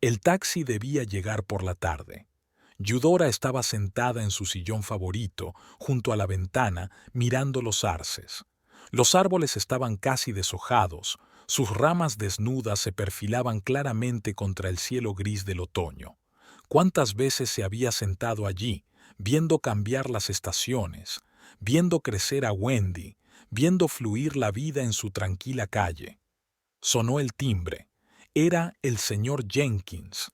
El taxi debía llegar por la tarde. Eudora estaba sentada en su sillón favorito, junto a la ventana, mirando los arces. Los árboles estaban casi deshojados, sus ramas desnudas se perfilaban claramente contra el cielo gris del otoño. ¿Cuántas veces se había sentado allí, viendo cambiar las estaciones, viendo crecer a Wendy, viendo fluir la vida en su tranquila calle? Sonó el timbre. Era el señor Jenkins.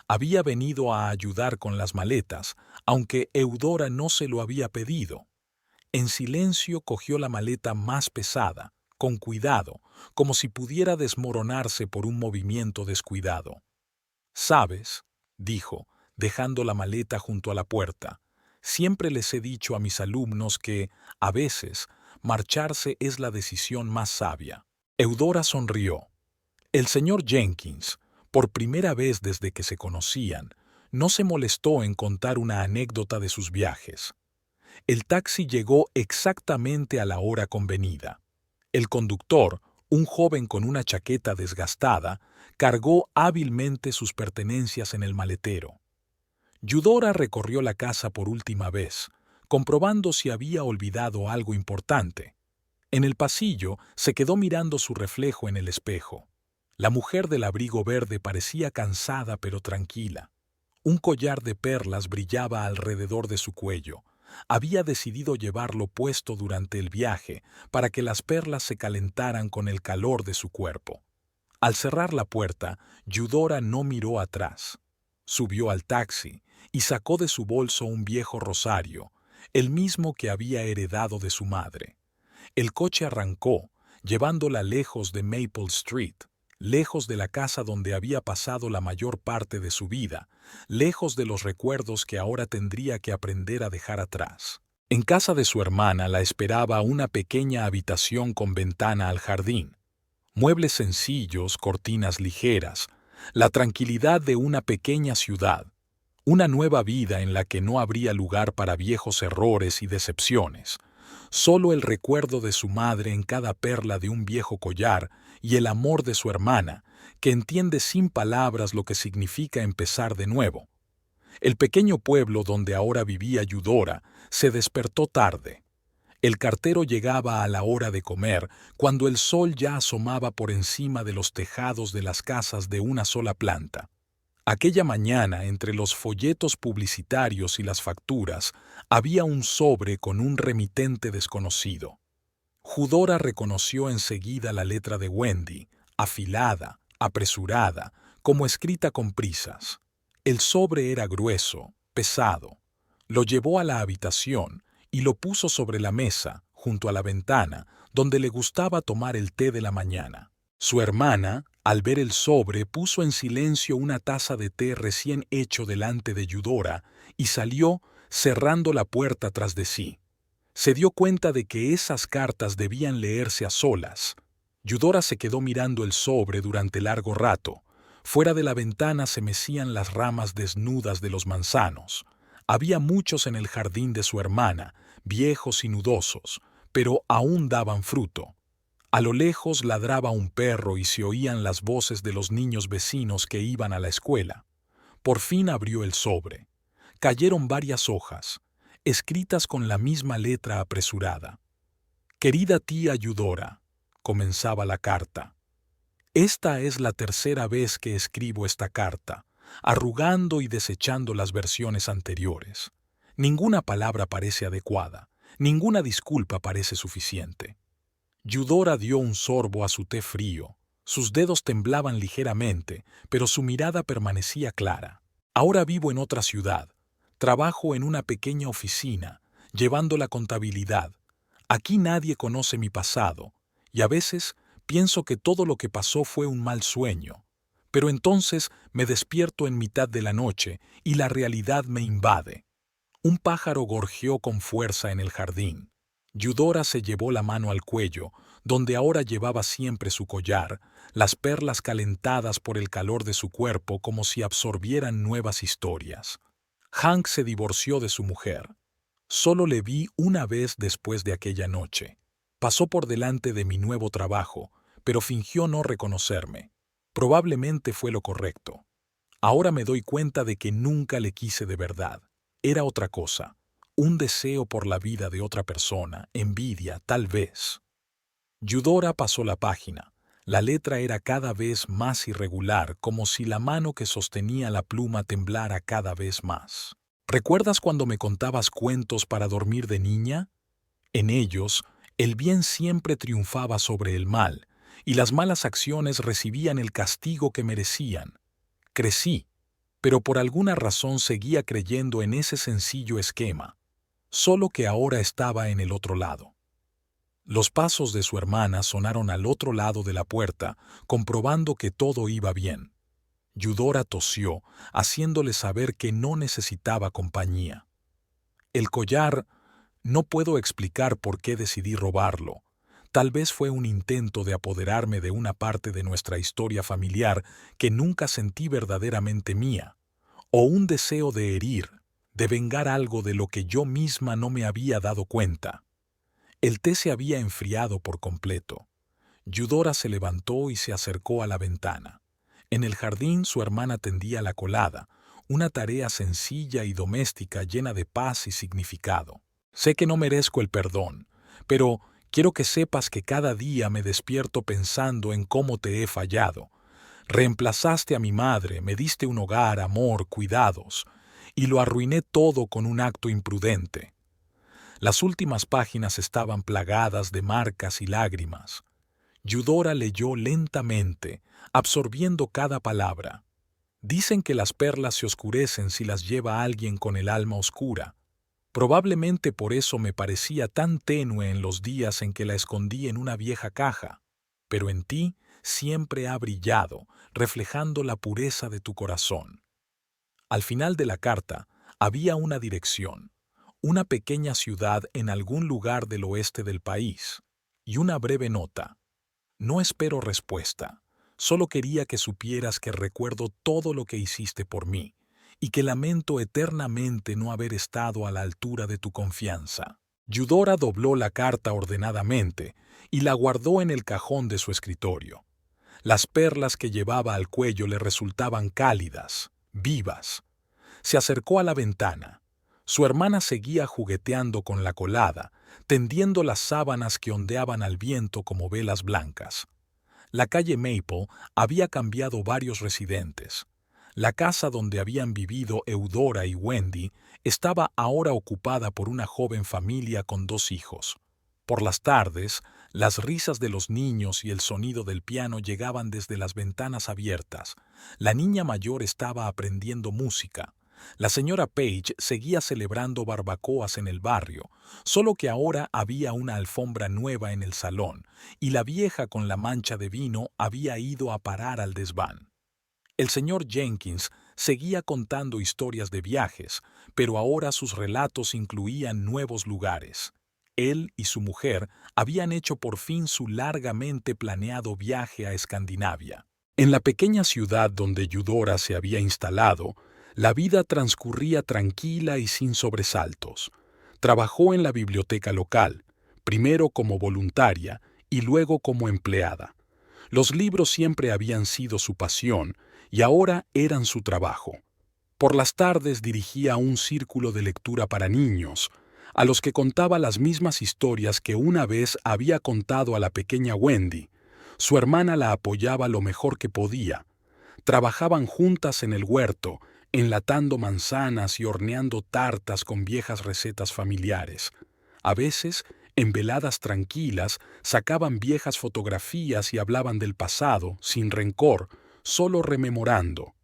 Había venido a ayudar con las maletas, aunque Eudora no se lo había pedido. En silencio cogió la maleta más pesada, con cuidado, como si pudiera desmoronarse por un movimiento descuidado. «¿Sabes?», dijo, dejando la maleta junto a la puerta. «Siempre les he dicho a mis alumnos que, a veces, marcharse es la decisión más sabia». Eudora sonrió. El señor Jenkins, por primera vez desde que se conocían, no se molestó en contar una anécdota de sus viajes. El taxi llegó exactamente a la hora convenida. El conductor, un joven con una chaqueta desgastada, cargó hábilmente sus pertenencias en el maletero. Eudora recorrió la casa por última vez, comprobando si había olvidado algo importante. En el pasillo se quedó mirando su reflejo en el espejo. La mujer del abrigo verde parecía cansada pero tranquila. Un collar de perlas brillaba alrededor de su cuello. Había decidido llevarlo puesto durante el viaje para que las perlas se calentaran con el calor de su cuerpo. Al cerrar la puerta, Eudora no miró atrás. Subió al taxi y sacó de su bolso un viejo rosario, el mismo que había heredado de su madre. El coche arrancó, llevándola lejos de Maple Street, lejos de la casa donde había pasado la mayor parte de su vida, lejos de los recuerdos que ahora tendría que aprender a dejar atrás. En casa de su hermana la esperaba una pequeña habitación con ventana al jardín. Muebles sencillos, cortinas ligeras, la tranquilidad de una pequeña ciudad, una nueva vida en la que no habría lugar para viejos errores y decepciones. Solo el recuerdo de su madre en cada perla de un viejo collar y el amor de su hermana, que entiende sin palabras lo que significa empezar de nuevo. El pequeño pueblo donde ahora vivía Eudora se despertó tarde. El cartero llegaba a la hora de comer, cuando el sol ya asomaba por encima de los tejados de las casas de una sola planta. Aquella mañana, entre los folletos publicitarios y las facturas, había un sobre con un remitente desconocido. Eudora reconoció enseguida la letra de Wendy, afilada, apresurada, como escrita con prisas. El sobre era grueso, pesado. Lo llevó a la habitación y lo puso sobre la mesa, junto a la ventana, donde le gustaba tomar el té de la mañana. Su hermana, al ver el sobre, puso en silencio una taza de té recién hecho delante de Eudora y salió, cerrando la puerta tras de sí. Se dio cuenta de que esas cartas debían leerse a solas. Eudora se quedó mirando el sobre durante largo rato. Fuera de la ventana se mecían las ramas desnudas de los manzanos. Había muchos en el jardín de su hermana, viejos y nudosos, pero aún daban fruto. A lo lejos ladraba un perro y se oían las voces de los niños vecinos que iban a la escuela. Por fin abrió el sobre. Cayeron varias hojas, escritas con la misma letra apresurada. «Querida tía Eudora», comenzaba la carta. «Esta es la tercera vez que escribo esta carta, arrugando y desechando las versiones anteriores. Ninguna palabra parece adecuada, ninguna disculpa parece suficiente». Eudora dio un sorbo a su té frío. Sus dedos temblaban ligeramente, pero su mirada permanecía clara. «Ahora vivo en otra ciudad. Trabajo en una pequeña oficina, llevando la contabilidad. Aquí nadie conoce mi pasado, y a veces pienso que todo lo que pasó fue un mal sueño. Pero entonces me despierto en mitad de la noche y la realidad me invade». Un pájaro gorjeó con fuerza en el jardín. Eudora se llevó la mano al cuello, donde ahora llevaba siempre su collar, las perlas calentadas por el calor de su cuerpo como si absorbieran nuevas historias. Hank se divorció de su mujer. Solo le vi una vez después de aquella noche. Pasó por delante de mi nuevo trabajo, pero fingió no reconocerme. Probablemente fue lo correcto. Ahora me doy cuenta de que nunca le quise de verdad. Era otra cosa. Un deseo por la vida de otra persona, envidia, tal vez. Eudora pasó la página. La letra era cada vez más irregular, como si la mano que sostenía la pluma temblara cada vez más. ¿Recuerdas cuando me contabas cuentos para dormir de niña? En ellos, el bien siempre triunfaba sobre el mal, y las malas acciones recibían el castigo que merecían. Crecí, pero por alguna razón seguía creyendo en ese sencillo esquema, solo que ahora estaba en el otro lado. Los pasos de su hermana sonaron al otro lado de la puerta, comprobando que todo iba bien. Eudora tosió, haciéndole saber que no necesitaba compañía. El collar, no puedo explicar por qué decidí robarlo. Tal vez fue un intento de apoderarme de una parte de nuestra historia familiar que nunca sentí verdaderamente mía, o un deseo de herir, de vengar algo de lo que yo misma no me había dado cuenta. El té se había enfriado por completo. Eudora se levantó y se acercó a la ventana. En el jardín su hermana tendía la colada, una tarea sencilla y doméstica llena de paz y significado. Sé que no merezco el perdón, pero quiero que sepas que cada día me despierto pensando en cómo te he fallado. Reemplazaste a mi madre, me diste un hogar, amor, cuidados, y lo arruiné todo con un acto imprudente. Las últimas páginas estaban plagadas de marcas y lágrimas. Eudora leyó lentamente, absorbiendo cada palabra. Dicen que las perlas se oscurecen si las lleva alguien con el alma oscura. Probablemente por eso me parecía tan tenue en los días en que la escondí en una vieja caja, pero en ti siempre ha brillado, reflejando la pureza de tu corazón. Al final de la carta había una dirección, una pequeña ciudad en algún lugar del oeste del país, y una breve nota. No espero respuesta, solo quería que supieras que recuerdo todo lo que hiciste por mí, y que lamento eternamente no haber estado a la altura de tu confianza. Eudora dobló la carta ordenadamente y la guardó en el cajón de su escritorio. Las perlas que llevaba al cuello le resultaban cálidas, vivas. Se acercó a la ventana. Su hermana seguía jugueteando con la colada, tendiendo las sábanas que ondeaban al viento como velas blancas. La calle Maple había cambiado varios residentes. La casa donde habían vivido Eudora y Wendy estaba ahora ocupada por una joven familia con 2 hijos. Por las tardes, Las risas de los niños y el sonido del piano llegaban desde las ventanas abiertas. La niña mayor estaba aprendiendo música. La señora Page seguía celebrando barbacoas en el barrio, solo que ahora había una alfombra nueva en el salón, y la vieja con la mancha de vino había ido a parar al desván. El señor Jenkins seguía contando historias de viajes, pero ahora sus relatos incluían nuevos lugares. Él y su mujer habían hecho por fin su largamente planeado viaje a Escandinavia. En la pequeña ciudad donde Eudora se había instalado, la vida transcurría tranquila y sin sobresaltos. Trabajó en la biblioteca local, primero como voluntaria y luego como empleada. Los libros siempre habían sido su pasión y ahora eran su trabajo. Por las tardes dirigía un círculo de lectura para niños, a los que contaba las mismas historias que una vez había contado a la pequeña Wendy. Su hermana la apoyaba lo mejor que podía. Trabajaban juntas en el huerto, enlatando manzanas y horneando tartas con viejas recetas familiares. A veces, en veladas tranquilas, sacaban viejas fotografías y hablaban del pasado, sin rencor, solo rememorando.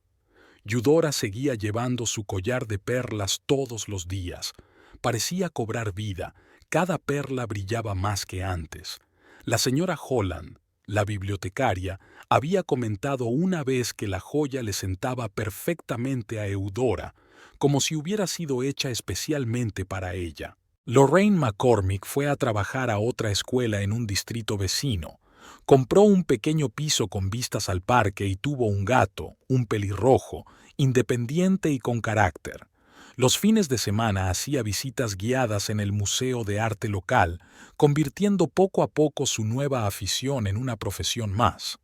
Eudora seguía llevando su collar de perlas todos los días. Parecía cobrar vida, cada perla brillaba más que antes. La señora Holland, la bibliotecaria, había comentado una vez que la joya le sentaba perfectamente a Eudora, como si hubiera sido hecha especialmente para ella. Lorraine McCormick fue a trabajar a otra escuela en un distrito vecino. Compró un pequeño piso con vistas al parque y tuvo un gato, un pelirrojo, independiente y con carácter. Los fines de semana hacía visitas guiadas en el Museo de Arte local, convirtiendo poco a poco su nueva afición en una profesión más.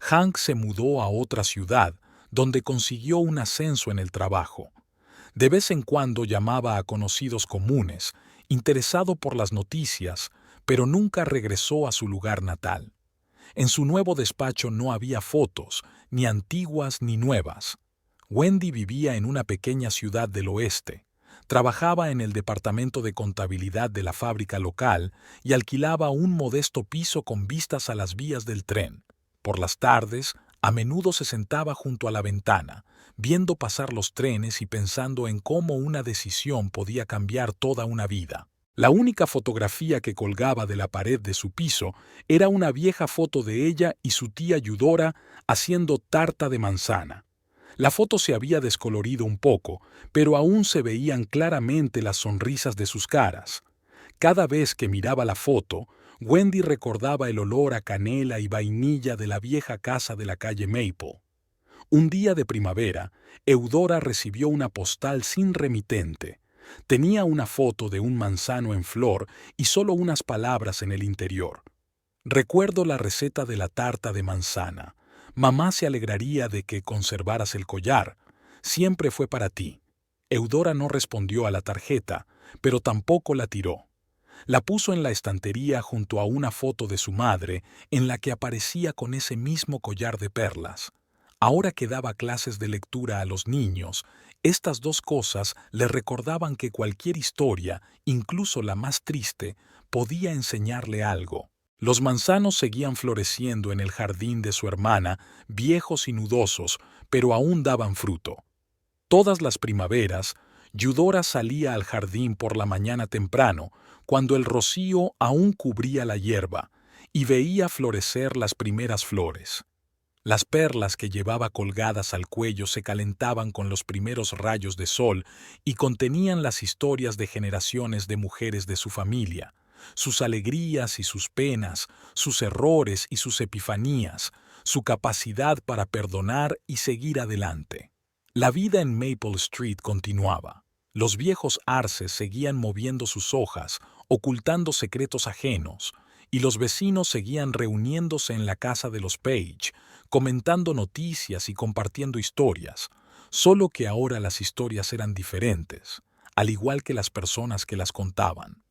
Hank se mudó a otra ciudad, donde consiguió un ascenso en el trabajo. De vez en cuando llamaba a conocidos comunes, interesado por las noticias, pero nunca regresó a su lugar natal. En su nuevo despacho no había fotos, ni antiguas ni nuevas. Wendy vivía en una pequeña ciudad del oeste. Trabajaba en el departamento de contabilidad de la fábrica local y alquilaba un modesto piso con vistas a las vías del tren. Por las tardes, a menudo se sentaba junto a la ventana, viendo pasar los trenes y pensando en cómo una decisión podía cambiar toda una vida. La única fotografía que colgaba de la pared de su piso era una vieja foto de ella y su tía Eudora haciendo tarta de manzana. La foto se había descolorido un poco, pero aún se veían claramente las sonrisas de sus caras. Cada vez que miraba la foto, Wendy recordaba el olor a canela y vainilla de la vieja casa de la calle Maple. Un día de primavera, Eudora recibió una postal sin remitente. Tenía una foto de un manzano en flor y solo unas palabras en el interior. Recuerdo la receta de la tarta de manzana. Mamá se alegraría de que conservaras el collar. Siempre fue para ti. Eudora no respondió a la tarjeta, pero tampoco la tiró. La puso en la estantería junto a una foto de su madre, en la que aparecía con ese mismo collar de perlas. Ahora que daba clases de lectura a los niños, estas dos cosas le recordaban que cualquier historia, incluso la más triste, podía enseñarle algo. Los manzanos seguían floreciendo en el jardín de su hermana, viejos y nudosos, pero aún daban fruto. Todas las primaveras, Eudora salía al jardín por la mañana temprano, cuando el rocío aún cubría la hierba, y veía florecer las primeras flores. Las perlas que llevaba colgadas al cuello se calentaban con los primeros rayos de sol y contenían las historias de generaciones de mujeres de su familia, sus alegrías y sus penas, sus errores y sus epifanías, su capacidad para perdonar y seguir adelante. La vida en Maple Street continuaba. Los viejos arces seguían moviendo sus hojas, ocultando secretos ajenos, y los vecinos seguían reuniéndose en la casa de los Page, comentando noticias y compartiendo historias, solo que ahora las historias eran diferentes, al igual que las personas que las contaban.